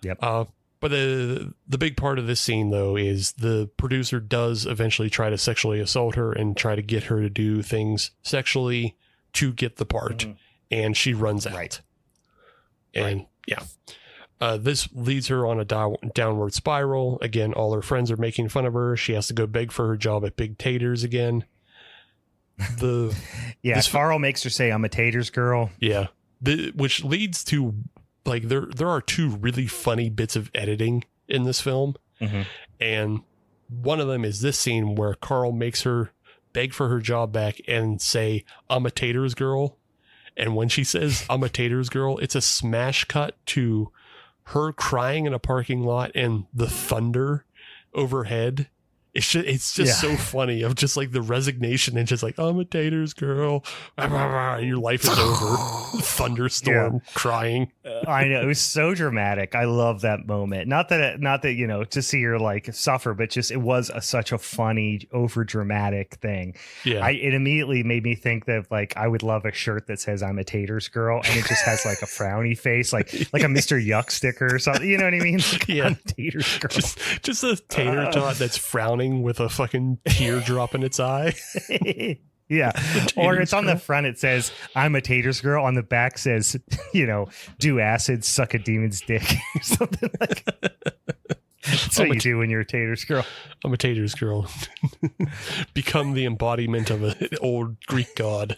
but the big part of this scene, though, is the producer does eventually try to sexually assault her and try to get her to do things sexually to get the part. And she runs out. And this leads her on a downward spiral. Again, all her friends are making fun of her. She has to go beg for her job at Big Taters again. Carl makes her say, "I'm a Taters girl." Yeah. Which leads to, like, there are two really funny bits of editing in this film. And one of them is this scene where Carl makes her beg for her job back and say, "I'm a Taters girl." And when she says, "I'm a Taters girl," it's a smash cut to her crying in a parking lot and the thunder overhead. It's just so funny of just like the resignation and just like, "I'm a Taters girl." Your life is over. Thunderstorm crying. I know, it was so dramatic. I love that moment. Not that you know, to see her like suffer, but just it was such a funny, over dramatic thing. Yeah, it immediately made me think that like I would love a shirt that says "I'm a Taters girl" and it just has like a frowny face, like a Mr. Yuck sticker or something. You know what I mean? Like, yeah, I'm a Taters girl. Just a tater tot that's frowning with a fucking teardrop in its eye. Yeah. Or it's on the front, it says, "I'm a Taters girl." On the back says, you know, "Do acid, suck a demon's dick," or something like that. That's what you do when you're a Taters girl. I'm a Taters girl. Become the embodiment of an old Greek god.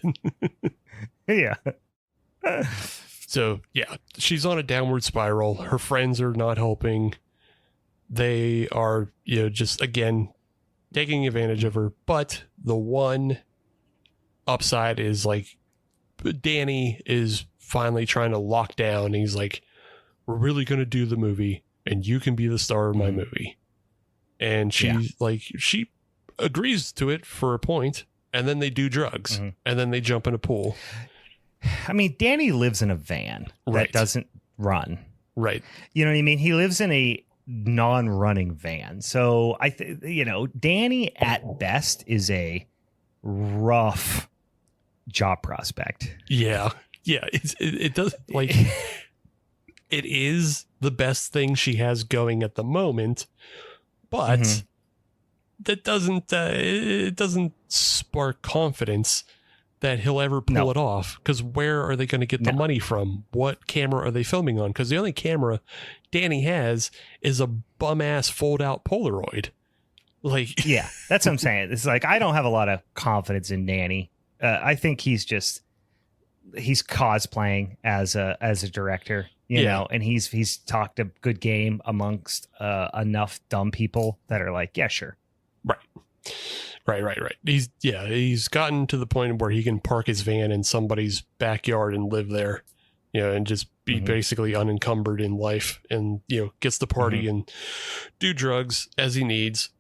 Yeah. So, yeah, she's on a downward spiral. Her friends are not helping. They are, you know, just, again, taking advantage of her. But the one upside is like Danny is finally trying to lock down. He's like, "We're really going to do the movie and you can be the star of my movie." And she she agrees to it for a point, and then they do drugs and then they jump in a pool. I mean, Danny lives in a van that doesn't run. Right. You know what I mean? He lives in a non-running van. So you know, Danny at best is a rough job prospect. Yeah. It does, like, it is the best thing she has going at the moment, but that doesn't it doesn't spark confidence that he'll ever pull it off. Because where are they going to get the money from? What camera are they filming on? Because the only camera Danny has is a bum ass fold out Polaroid. Like, yeah, that's what I'm saying. It's like, I don't have a lot of confidence in Danny. I think he's cosplaying as a director, you know, and he's talked a good game amongst enough dumb people that are like, yeah, sure. Right. He's gotten to the point where he can park his van in somebody's backyard and live there, you know, and just be basically unencumbered in life, and, you know, gets the party and do drugs as he needs.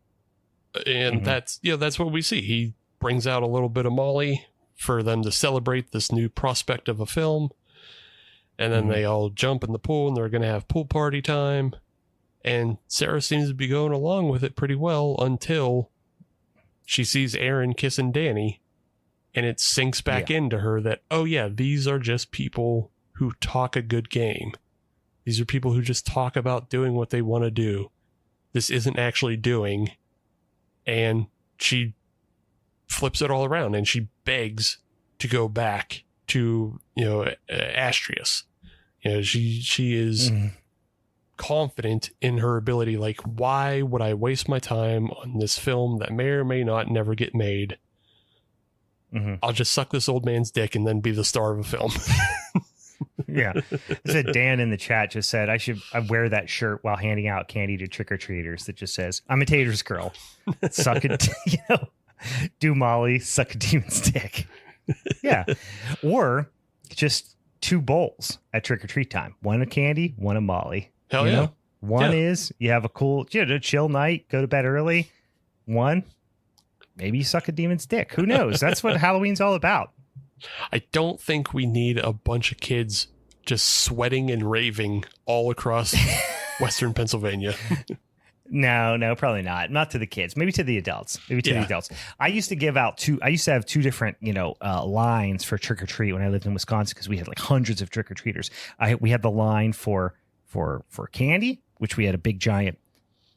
And that's what we see. He brings out a little bit of Molly for them to celebrate this new prospect of a film. And then they all jump in the pool and they're going to have pool party time. And Sarah seems to be going along with it pretty well until she sees Aaron kissing Danny, and it sinks back into her that, oh yeah, these are just people who talk a good game. These are people who just talk about doing what they want to do. This isn't actually doing. And she flips it all around and she begs to go back to, you know, Astrius. You know, she is confident in her ability. Like, why would I waste my time on this film that may or may not never get made? I'll just suck this old man's dick and then be the star of a film. Yeah. Said Dan in the chat just said I wear that shirt while handing out candy to trick-or-treaters that just says, "I'm a Taters girl. Suck it," you know, "Do Molly, suck a demon's dick." Yeah. Or just 2 bowls at trick-or-treat time. One of candy, one of Molly. Hell you yeah. know? One is you have a cool, chill night, go to bed early. One, maybe you suck a demon's dick. Who knows? That's what Halloween's all about. I don't think we need a bunch of kids just sweating and raving all across Western Pennsylvania. No, probably not. Not to the kids. Maybe to the adults. Maybe to the adults. I used to have two different, lines for trick or treat when I lived in Wisconsin because we had like hundreds of trick or treaters. We had the line for candy, which we had a big giant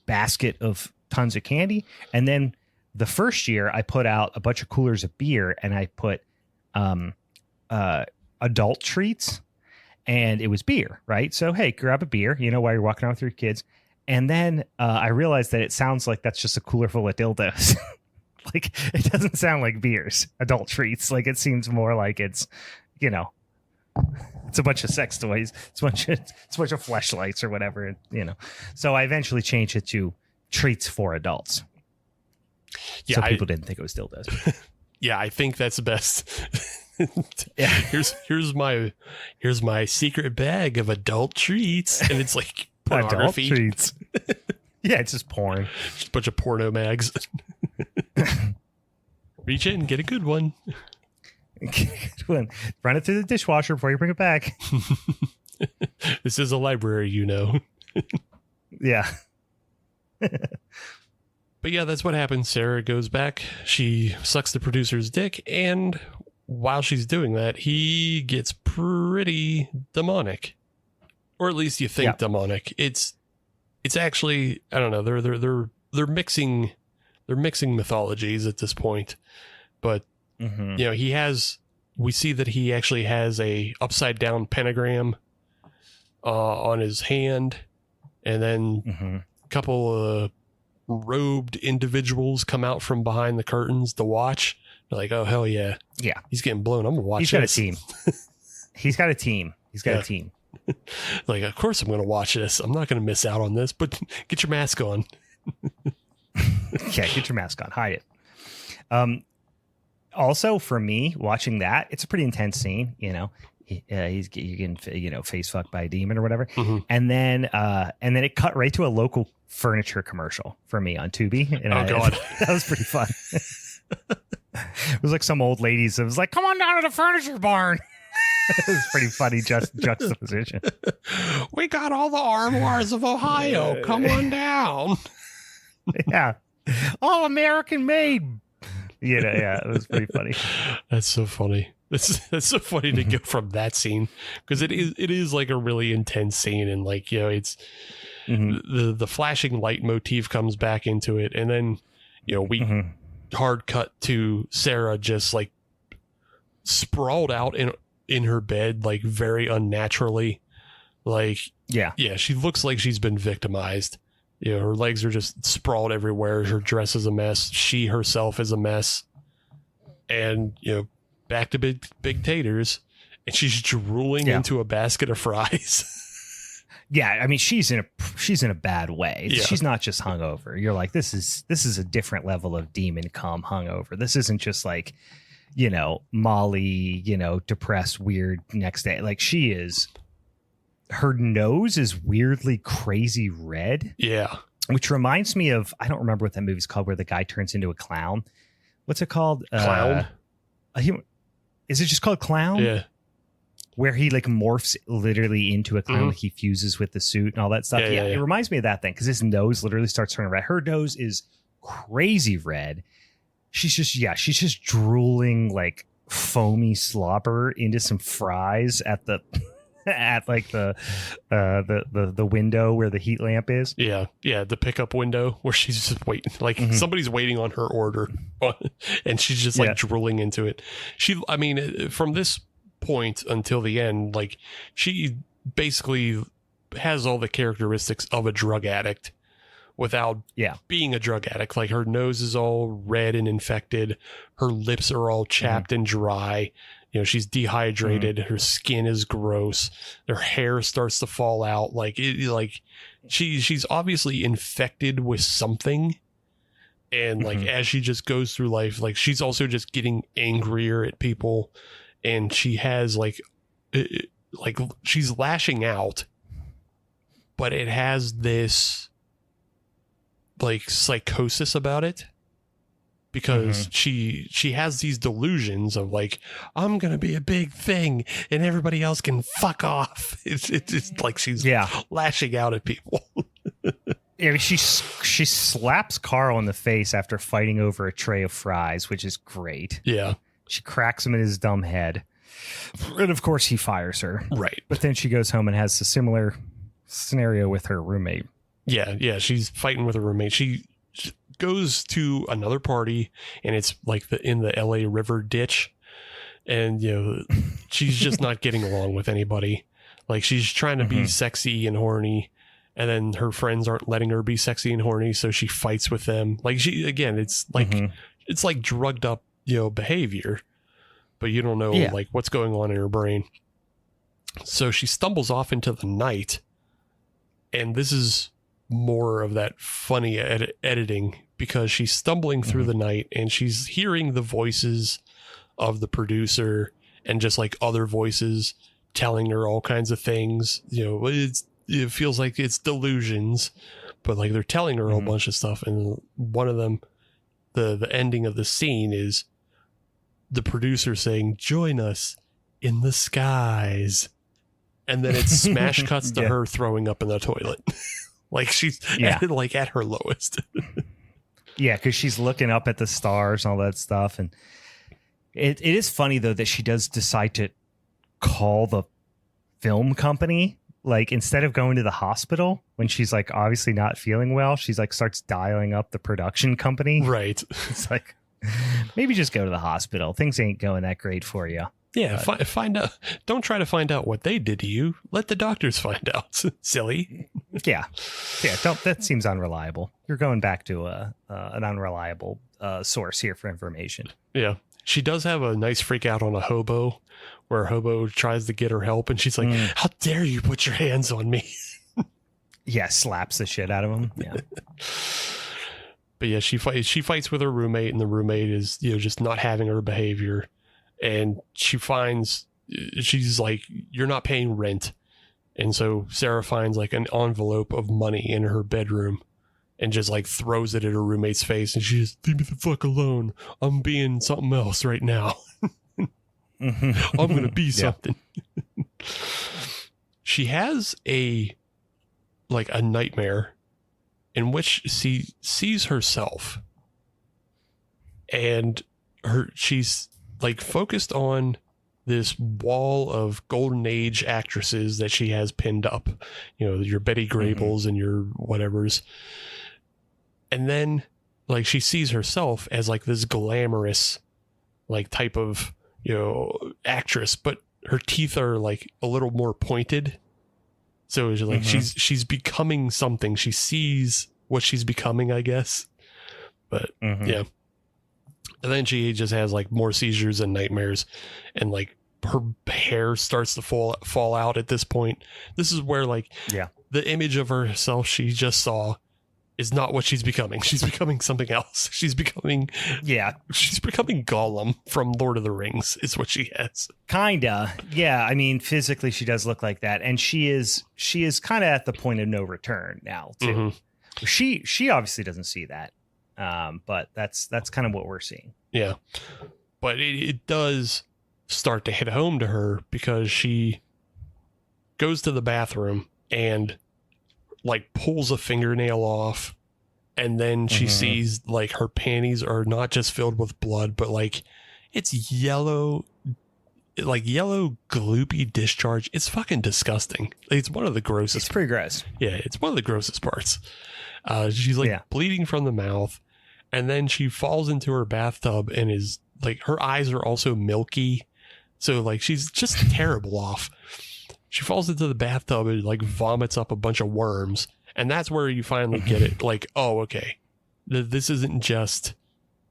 basket of tons of candy, and then the first year I put out a bunch of coolers of beer and I put adult treats, and it was beer, right? So hey, grab a beer, while you're walking around with your kids. And then I realized that it sounds like that's just a cooler full of dildos. Like, it doesn't sound like beers, adult treats. Like, it seems more like it's a bunch of sex toys. It's a bunch of fleshlights or whatever, So I eventually changed it to treats for adults. Yeah, so people didn't think it was dildos. Yeah, I think that's the best. Yeah. Here's my secret bag of adult treats, and it's like pornography. Adult treats. Yeah, it's just porn. Just a bunch of porno mags. Reach in, get a good one. Run it through the dishwasher before you bring it back. This is a library, Yeah. But yeah, that's what happens. Sarah goes back. She sucks the producer's dick, and while she's doing that, he gets pretty demonic, or at least you think demonic. It's actually, I don't know. They're mixing mythologies at this point, but we see that he actually has a upside down pentagram on his hand, and then a couple of robed individuals come out from behind the curtains to watch. They're like, oh hell yeah, he's getting blown. I'm gonna watch. He's got a team. He's got a team. Like, of course I'm gonna watch this. I'm not gonna miss out on this. But get your mask on. Yeah, get your mask on. Hide it. Also, for me, watching that, it's a pretty intense scene. He's getting face fucked by a demon or whatever, and then it cut right to a local furniture commercial for me on Tubi. And God, that was pretty fun. It was like some old ladies. It was like, come on down to the furniture barn. It was pretty funny juxtaposition. We got all the armoires of Ohio. Come on down. Yeah, all American made. Yeah, it was pretty funny. That's so funny. That's so funny to go from that scene, because it is like a really intense scene, and like, it's the flashing light motif comes back into it, and then we hard cut to Sarah just like sprawled out in her bed, like very unnaturally, like she looks like she's been victimized. Her legs are just sprawled everywhere. Her dress is a mess. She herself is a mess. And, back to big taters. And she's drooling into a basket of fries. Yeah, I mean, she's in a bad way. Yeah. She's not just hungover. You're like, this is a different level of demon cum hungover. This isn't just like, Molly, depressed, weird next day. Like, she is... Her nose is weirdly crazy red. Yeah. Which reminds me of, I don't remember what that movie's called, where the guy turns into a clown. What's it called? Clown? Is it just called Clown? Yeah. Where he like morphs literally into a clown, like he fuses with the suit and all that stuff. Yeah. It reminds me of that thing, because his nose literally starts turning red. Her nose is crazy red. She's just drooling like foamy slobber into some fries at the... at like the window where the heat lamp is. The pickup window where she's just waiting, like somebody's waiting on her order, and she's just like drooling into it. From this point until the end, like, she basically has all the characteristics of a drug addict without being a drug addict. Like, her nose is all red and infected, her lips are all chapped and dry. She's dehydrated. Her skin is gross. Her hair starts to fall out. She's obviously infected with something. And like, as she just goes through life, like, she's also just getting angrier at people. And she has she's lashing out, but it has this like psychosis about it. Because she has these delusions of like, I'm gonna be a big thing and everybody else can fuck off. It's like she's lashing out at people. Yeah, she slaps Carl in the face after fighting over a tray of fries, which is great. Yeah. She cracks him in his dumb head. And of course he fires her. Right. But then she goes home and has a similar scenario with her roommate. Yeah. She's fighting with her roommate. She goes to another party, and it's like in the LA River ditch. And, she's just not getting along with anybody. Like, she's trying to be sexy and horny. And then her friends aren't letting her be sexy and horny, so she fights with them. Like, it's like it's like drugged up, behavior, but you don't know like what's going on in her brain. So she stumbles off into the night, and this is more of that funny editing, because she's stumbling through the night and she's hearing the voices of the producer and just like other voices telling her all kinds of things. It feels like it's delusions, but like they're telling her a whole bunch of stuff. And one of them, the ending of the scene is the producer saying, "Join us in the skies." And then it smash cuts to her throwing up in the toilet. Like she's at her lowest. Yeah. 'Cause she's looking up at the stars and all that stuff. And it is funny though, that she does decide to call the film company. Like, instead of going to the hospital when she's like obviously not feeling well, she's like starts dialing up the production company. Right. It's like, maybe just go to the hospital. Things ain't going that great for you. Yeah. Find out. Don't try to find out what they did to you. Let the doctors find out. Silly. Yeah. That seems unreliable. You're going back to an unreliable source here for information. Yeah. She does have a nice freak out on a hobo, where a hobo tries to get her help, and she's like, "How dare you put your hands on me?" Yeah, slaps the shit out of him. Yeah. But yeah, she fights with her roommate, and the roommate is, just not having her behavior. And she's like, "You're not paying rent." And so Sarah finds like an envelope of money in her bedroom and just like throws it at her roommate's face. And she just, "Leave me the fuck alone. I'm being something else right now. I'm going to be something." She has a nightmare in which she sees herself, and she's like focused on this wall of golden age actresses that she has pinned up, your Betty Grabels and your whatevers. And then like she sees herself as like this glamorous like type of, actress, but her teeth are like a little more pointed. So it's like she's becoming something. She sees what she's becoming, I guess. But yeah. And then she just has like more seizures and nightmares, and like her hair starts to fall out at this point. This is where like the image of herself she just saw is not what she's becoming. She's becoming something else. She's becoming Gollum from Lord of the Rings is what she has. Kinda. Yeah. I mean, physically she does look like that. And she is kind of at the point of no return now too. She obviously doesn't see that. But that's kind of what we're seeing. Yeah. But it does start to hit home to her, because she goes to the bathroom and like pulls a fingernail off, and then she sees like her panties are not just filled with blood, but like it's yellow gloopy discharge. It's fucking disgusting. It's one of the grossest. It's pretty gross. Yeah, it's one of the grossest parts. She's like bleeding from the mouth, and then she falls into her bathtub and is like, her eyes are also milky. So like she's just terrible off. She falls into the bathtub and like vomits up a bunch of worms. And that's where you finally get it. Like, oh, okay. This isn't just,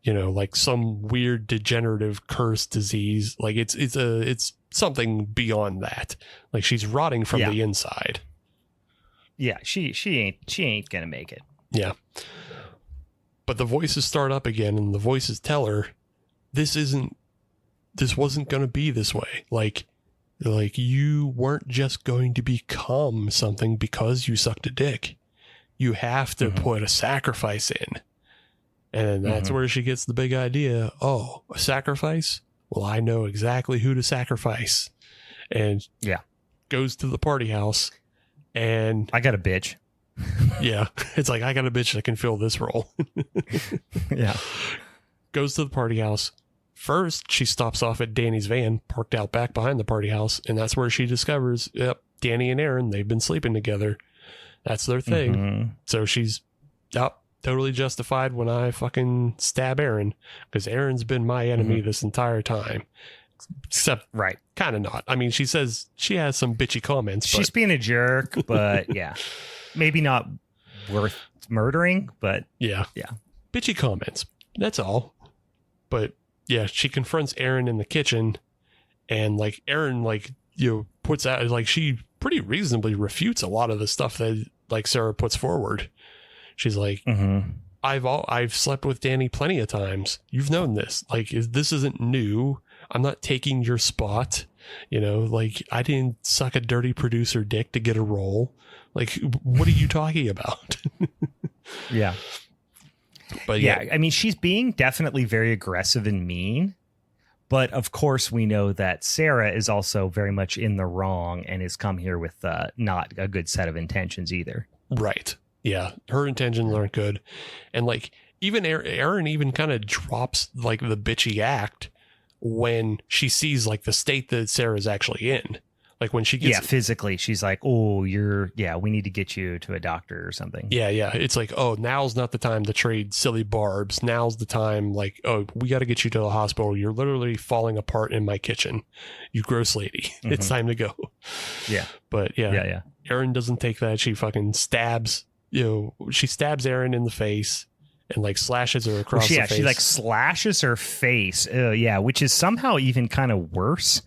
like some weird degenerative curse disease. Like it's something beyond that. Like she's rotting from the inside. Yeah. She ain't going to make it. Yeah. But the voices start up again, and the voices tell her this wasn't going to be this way. Like you weren't just going to become something because you sucked a dick. You have to put a sacrifice in. And that's where she gets the big idea. Oh, a sacrifice? Well, I know exactly who to sacrifice. And goes to the party house, and I got a bitch. Yeah. It's like, I got a bitch that can fill this role. Yeah. Goes to the party house. First, she stops off at Danny's van, parked out back behind the party house, and that's where she discovers, yep, Danny and Aaron, they've been sleeping together. That's their thing. Mm-hmm. So she's totally justified when I fucking stab Aaron, because Aaron's been my enemy this entire time. Except, right. kind of not. I mean, she says she has some bitchy comments. She's being a jerk, but yeah. Maybe not worth murdering, but yeah. Bitchy comments. That's all. But yeah, she confronts Aaron in the kitchen, and like Aaron, like, you know, puts out, like, she pretty reasonably refutes a lot of the stuff that like Sarah puts forward. She's like, I've slept with Danny plenty of times. You've known this. Like, this isn't new. I'm not taking your spot. You know, like, I didn't suck a dirty producer dick to get a role. Like, what are you talking about? Yeah. But yeah, I mean, she's being definitely very aggressive and mean. But of course, we know that Sarah is also very much in the wrong and has come here with not a good set of intentions either. Right. Yeah. Her intentions aren't good. And like, even Aaron even kind of drops like the bitchy act when she sees like the state that Sarah's actually in. Like when she gets physically, she's like, oh, we need to get you to a doctor or something. Yeah. It's like, oh, now's not the time to trade silly barbs. Now's the time, like, oh, we got to get you to the hospital. You're literally falling apart in my kitchen. You gross lady. It's time to go. Yeah. But yeah. Aaron doesn't take that. She fucking stabs, she stabs Aaron in the face and like slashes her across the face. She like slashes her face. Which is somehow even kind of worse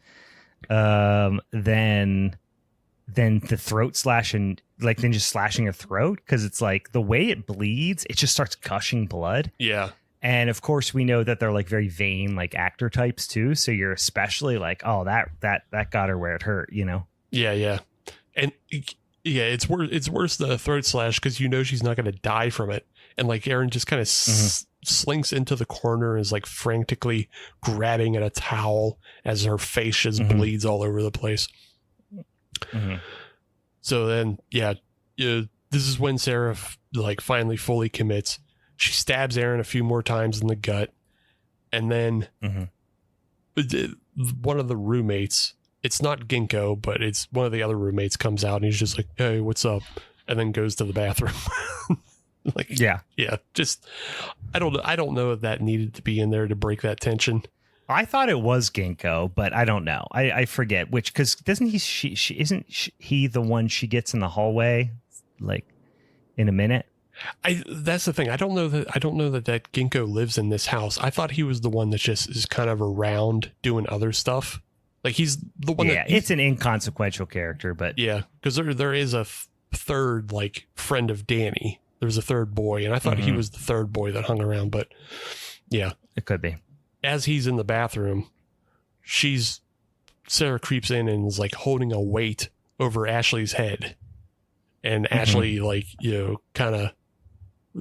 than the throat slash, and like then just slashing her throat, because it's like the way it bleeds, it just starts gushing blood. Yeah. And of course we know that they're like very vain like actor types too, so you're especially like, oh, that got her where it hurt, you know. Yeah. And yeah, it's worse than a throat slash, because she's not going to die from it. And like Aaron just kind of slinks into the corner and is like frantically grabbing at a towel as her face just bleeds all over the place. So then, this is when Sarah like finally fully commits. She stabs Aaron a few more times in the gut, and then one of the roommates, it's not Ginkgo, but it's one of the other roommates, comes out and he's just like, hey, what's up? And then goes to the bathroom. Like, just, I don't know if that needed to be in there to break that tension. I thought it was Ginkgo, but I don't know. I forget which, because doesn't he the one she gets in the hallway, like in a minute? That's the thing. I don't know that Ginkgo lives in this house. I thought he was the one that just is kind of around doing other stuff. Like he's the one. Yeah, it's an inconsequential character, but yeah, because there is a third like friend of Danny. There's a third boy, and I thought he was the third boy that hung around, but yeah, it could be. As he's in the bathroom, Sarah creeps in and is like holding a weight over Ashley's head, and Ashley kind of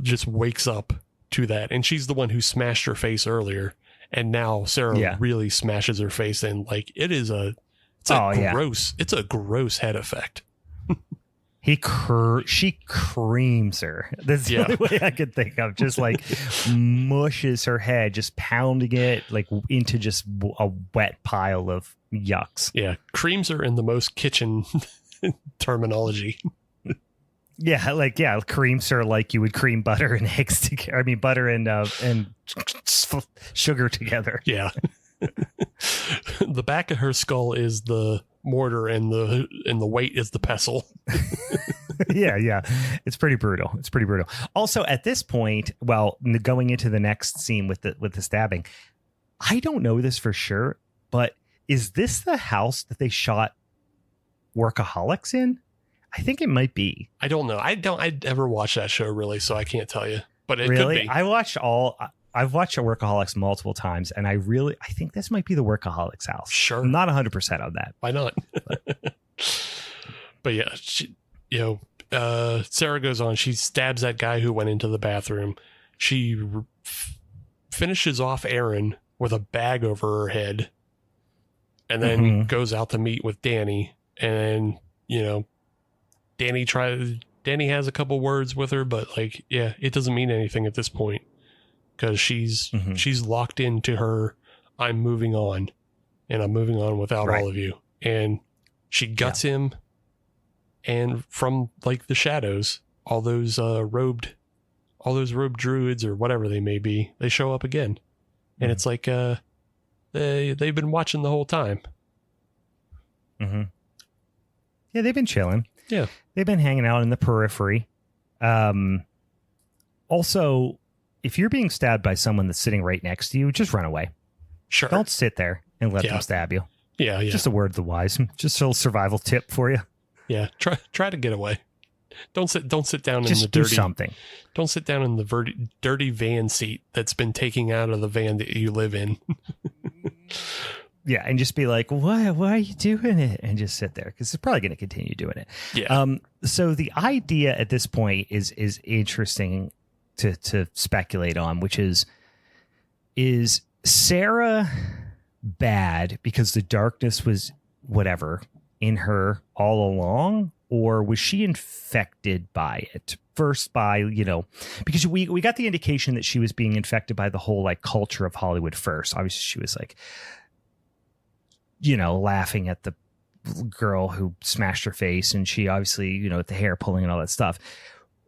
just wakes up to that, and she's the one who smashed her face earlier, and now Sarah really smashes her face, and like it's a gross head effect. She creams her. That's the only way I could think of. Just like mushes her head, just pounding it like into just a wet pile of yucks. Yeah, creams her in the most kitchen terminology. Creams her like you would cream butter and eggs together. I mean, butter and sugar together. Yeah. The back of her skull is the mortar, and the weight is the pestle. yeah, it's pretty brutal. Also, at this point, going into the next scene with the stabbing, I don't know this for sure, but is this the house that they shot Workaholics in? I think it might be. I don't know. I'd ever watched that show really, so I can't tell you. But it really could be. I've watched Workaholics multiple times, and I think this might be the Workaholics house. Sure. I'm not 100% on that. Why not? But yeah, Sarah goes on. She stabs that guy who went into the bathroom. She finishes off Aaron with a bag over her head, and then goes out to meet with Danny. And, Danny Danny has a couple words with her, but like, yeah, it doesn't mean anything at this point because she's locked into her. I'm moving on, and I'm moving on without all of you. And she guts him, and from like the shadows, all those robed druids or whatever they may be, they show up again, and it's like they've been watching the whole time. Mm-hmm. Yeah, they've been chilling. Yeah, they've been hanging out in the periphery. Also, if you're being stabbed by someone that's sitting right next to you, just run away. Sure. Don't sit there and let them stab you. Yeah. Just a word of the wise. Just a little survival tip for you. Yeah. Try to get away. Don't sit down just in the dirty. Do something. Don't sit down in the dirty van seat that's been taken out of the van that you live in. Yeah, and just be like, why are you doing it? And just sit there because it's probably going to continue doing it. Yeah. So the idea at this point is interesting to speculate on, which is Sarah bad because the darkness was whatever in her all along, or was she infected by it? First by, because we got the indication that she was being infected by the whole like culture of Hollywood first. Obviously she was like, laughing at the girl who smashed her face, and she obviously, with the hair pulling and all that stuff.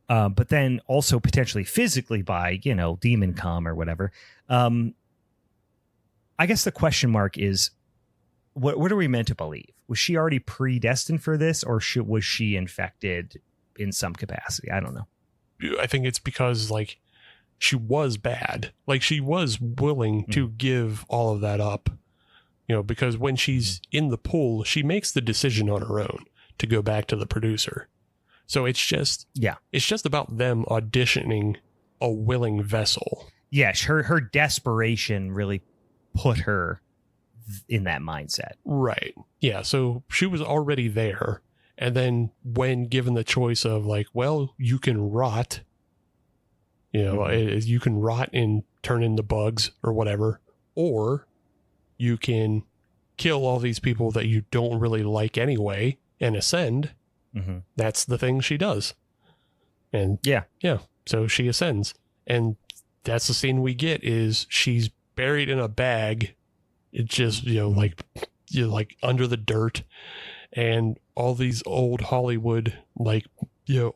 But then also potentially physically by, demon cum or whatever. I guess the question mark is, what are we meant to believe? Was she already predestined for this, or was she infected in some capacity? I don't know. I think it's because like she was bad. Like she was willing to give all of that up, because when she's in the pool, she makes the decision on her own to go back to the producer. So it's just about them auditioning a willing vessel. Yes, her desperation really put her in that mindset. Right. Yeah. So she was already there. And then when given the choice of like, well, you can rot, you can rot and turn into bugs or whatever, or you can kill all these people that you don't really like anyway and ascend. Mm-hmm. That's the thing she does. And yeah. So she ascends, and that's the scene we get is she's buried in a bag. It's just, like under the dirt, and all these old Hollywood, like,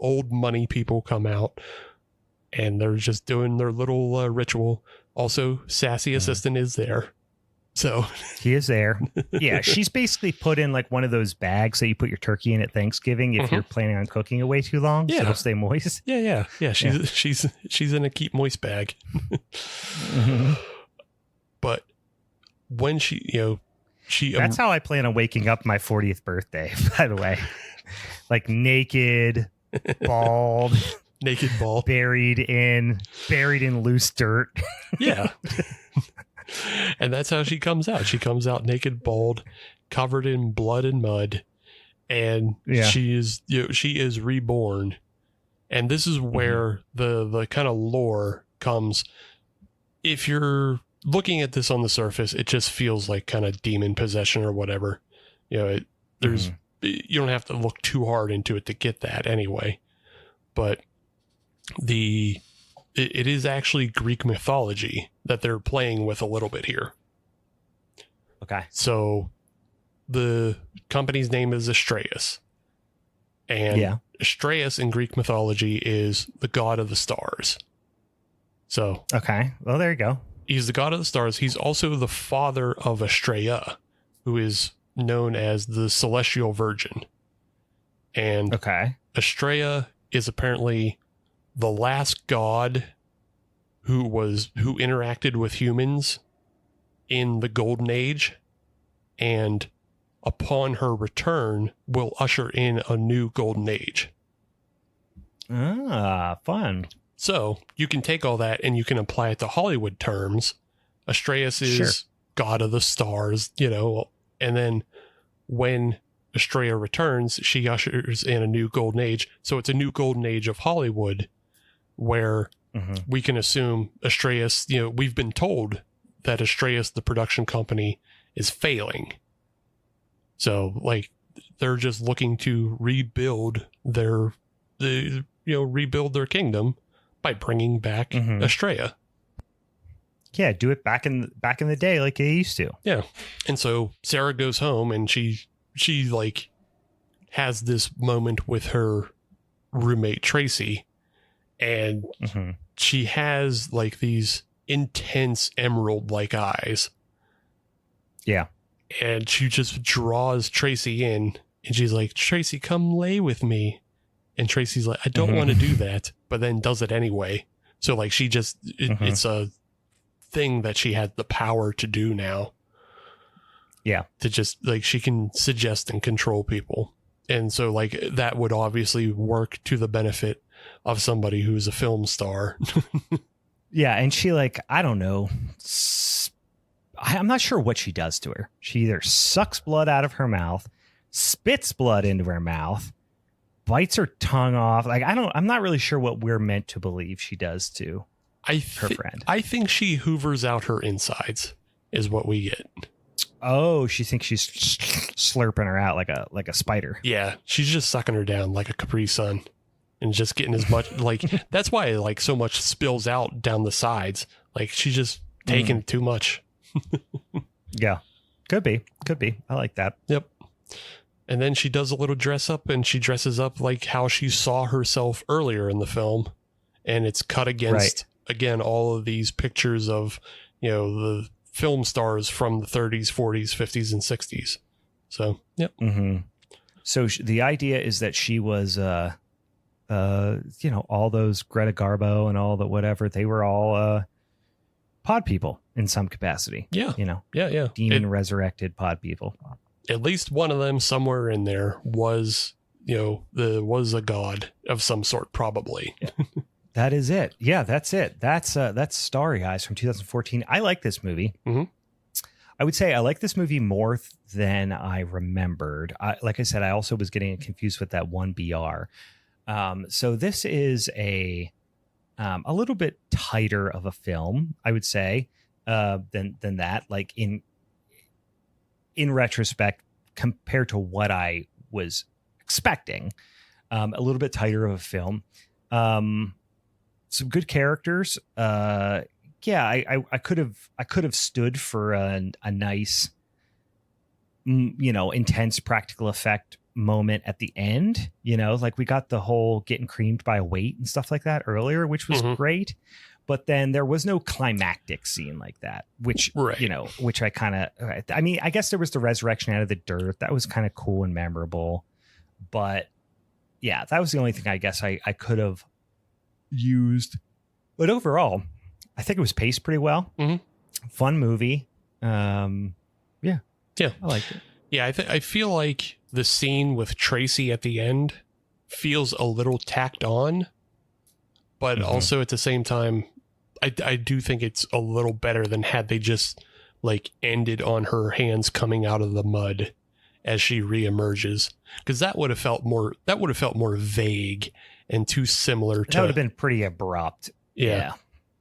old money people come out, and they're just doing their little ritual. Also, sassy assistant is there. So he is there. Yeah. She's basically put in like one of those bags that you put your turkey in at Thanksgiving if you're planning on cooking it way too long. So it'll stay moist. Yeah. She's in a keep moist bag. But when that's how I plan on waking up my 40th birthday, by the way. Like naked, bald, buried in loose dirt. Yeah. And that's how she comes out. She comes out naked, bald, covered in blood and mud, and she is reborn. And this is where the kind of lore comes. If you're looking at this on the surface, it just feels like kind of demon possession or whatever. You don't have to look too hard into it to get that anyway. But it is actually Greek mythology that they're playing with a little bit here. Okay. So the company's name is Astraeus. And Astraeus in Greek mythology is the god of the stars. So. Okay. Well, there you go. He's the god of the stars. He's also the father of Astraea, who is known as the celestial virgin. And Astraea is apparently the last god who interacted with humans in the Golden Age, and upon her return will usher in a new Golden Age. Ah, fun. So you can take all that and you can apply it to Hollywood terms. Astraeus is god of the stars, and then when Astraea returns, she ushers in a new Golden Age. So it's a new Golden Age of Hollywood where we can assume Astraeus, we've been told that Astraeus, the production company, is failing. So like they're just looking to rebuild their rebuild their kingdom by bringing back Estrella. Yeah, do it back in the day like they used to. Yeah. And so Sarah goes home and she like has this moment with her roommate Tracy, and she has like these intense emerald like eyes. Yeah. And she just draws Tracy in, and she's like, Tracy, come lay with me. And Tracy's like, I don't want to do that, but then does it anyway. So like she just it's a thing that she had the power to do now. Yeah. To just like she can suggest and control people. And so like that would obviously work to the benefit of somebody who's a film star. Yeah. And she like, I don't know. I'm not sure what she does to her. She either sucks blood out of her mouth, spits blood into her mouth, bites her tongue off. Like, I'm not really sure what we're meant to believe she does to her friend. I think she hoovers out her insides is what we get. Oh, she thinks she's slurping her out like a spider. Yeah, she's just sucking her down like a Capri Sun and just getting as much like that's why like so much spills out down the sides. Like she's just taking too much. Yeah, could be. I like that. Yep. And then she does a little dress up, and she dresses up like how she saw herself earlier in the film, and it's cut against again all of these pictures of the film stars from the 30s, 40s, 50s, and 60s. So, yep. So the idea is that she was, all those Greta Garbo and all the whatever, they were all pod people in some capacity. Yeah. Yeah. Demon resurrected pod people. At least one of them somewhere in there was, was a god of some sort, probably. That is it. Yeah, that's it. That's Starry Eyes from 2014. I like this movie. I would say I like this movie more than I remembered. Like I said, I also was getting confused with that 1BR. So this is a little bit tighter of a film, I would say, than that. Like in retrospect, compared to what I was expecting, a little bit tighter of a film. Some good characters. I could have stood for a nice, intense practical effect moment at the end. Like we got the whole getting creamed by a weight and stuff like that earlier, which was great. But then there was no climactic scene like that, which which I kind of. I mean, I guess there was the resurrection out of the dirt. That was kind of cool and memorable. But yeah, that was the only thing I guess I could have used. But overall, I think it was paced pretty well. Fun movie. I liked it. Yeah, I feel like the scene with Tracy at the end feels a little tacked on, but also at the same time, I do think it's a little better than had they just like ended on her hands coming out of the mud as she reemerges, because that would have felt more vague and too similar to. That would have been pretty abrupt. Yeah.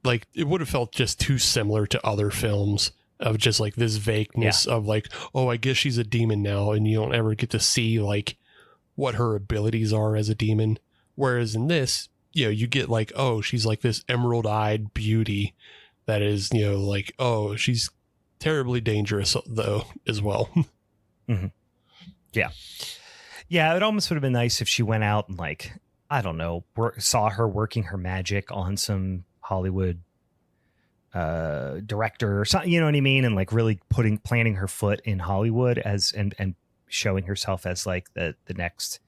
Like it would have felt just too similar to other films of just like this vagueness of like, oh, I guess she's a demon now, and you don't ever get to see like what her abilities are as a demon. Whereas in this, you get like, oh, she's like this emerald-eyed beauty that is, like, oh, she's terribly dangerous though as well. Yeah. It almost would have been nice if she went out and like, I don't know, saw her working her magic on some Hollywood director or something, you know what I mean? And like really planting her foot in Hollywood and showing herself as like the next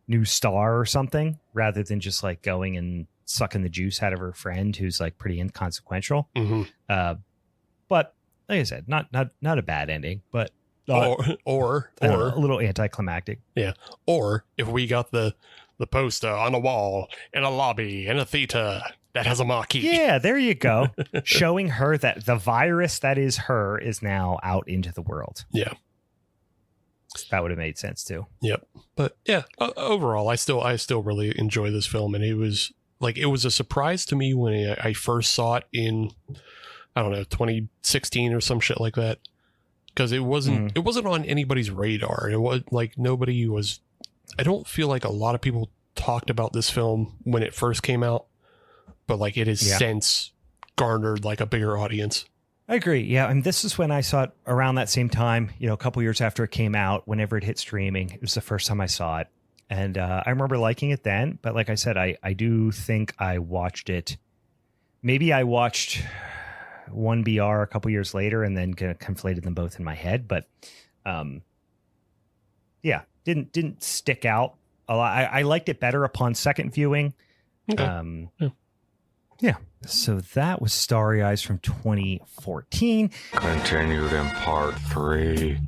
new star or something, rather than just like going and sucking the juice out of her friend who's like pretty inconsequential. But like I said, not a bad ending, but or a little anticlimactic. Yeah. Or if we got the poster on a wall in a lobby in a theater that has a marquee. Yeah, there you go. Showing her that the virus that is her is now out into the world. Yeah. That would have made sense too. Yep. But yeah, overall, I still really enjoy this film. And it was a surprise to me when I first saw it in, I don't know, 2016 or some shit like that. Because it wasn't on anybody's radar. It was like nobody was, I don't feel like a lot of people talked about this film when it first came out, but like it has since garnered like a bigger audience. I agree. Yeah. And this is when I saw it around that same time, you know, a couple years after it came out, whenever it hit streaming. It was the first time I saw it. And I remember liking it then. But like I said, I do think I watched it. Maybe I watched 1BR a couple years later and then kind of conflated them both in my head. But yeah, didn't stick out a lot. I liked it better upon second viewing. Okay. Yeah. So that was Starry Eyes from 2014. Continued in part 3.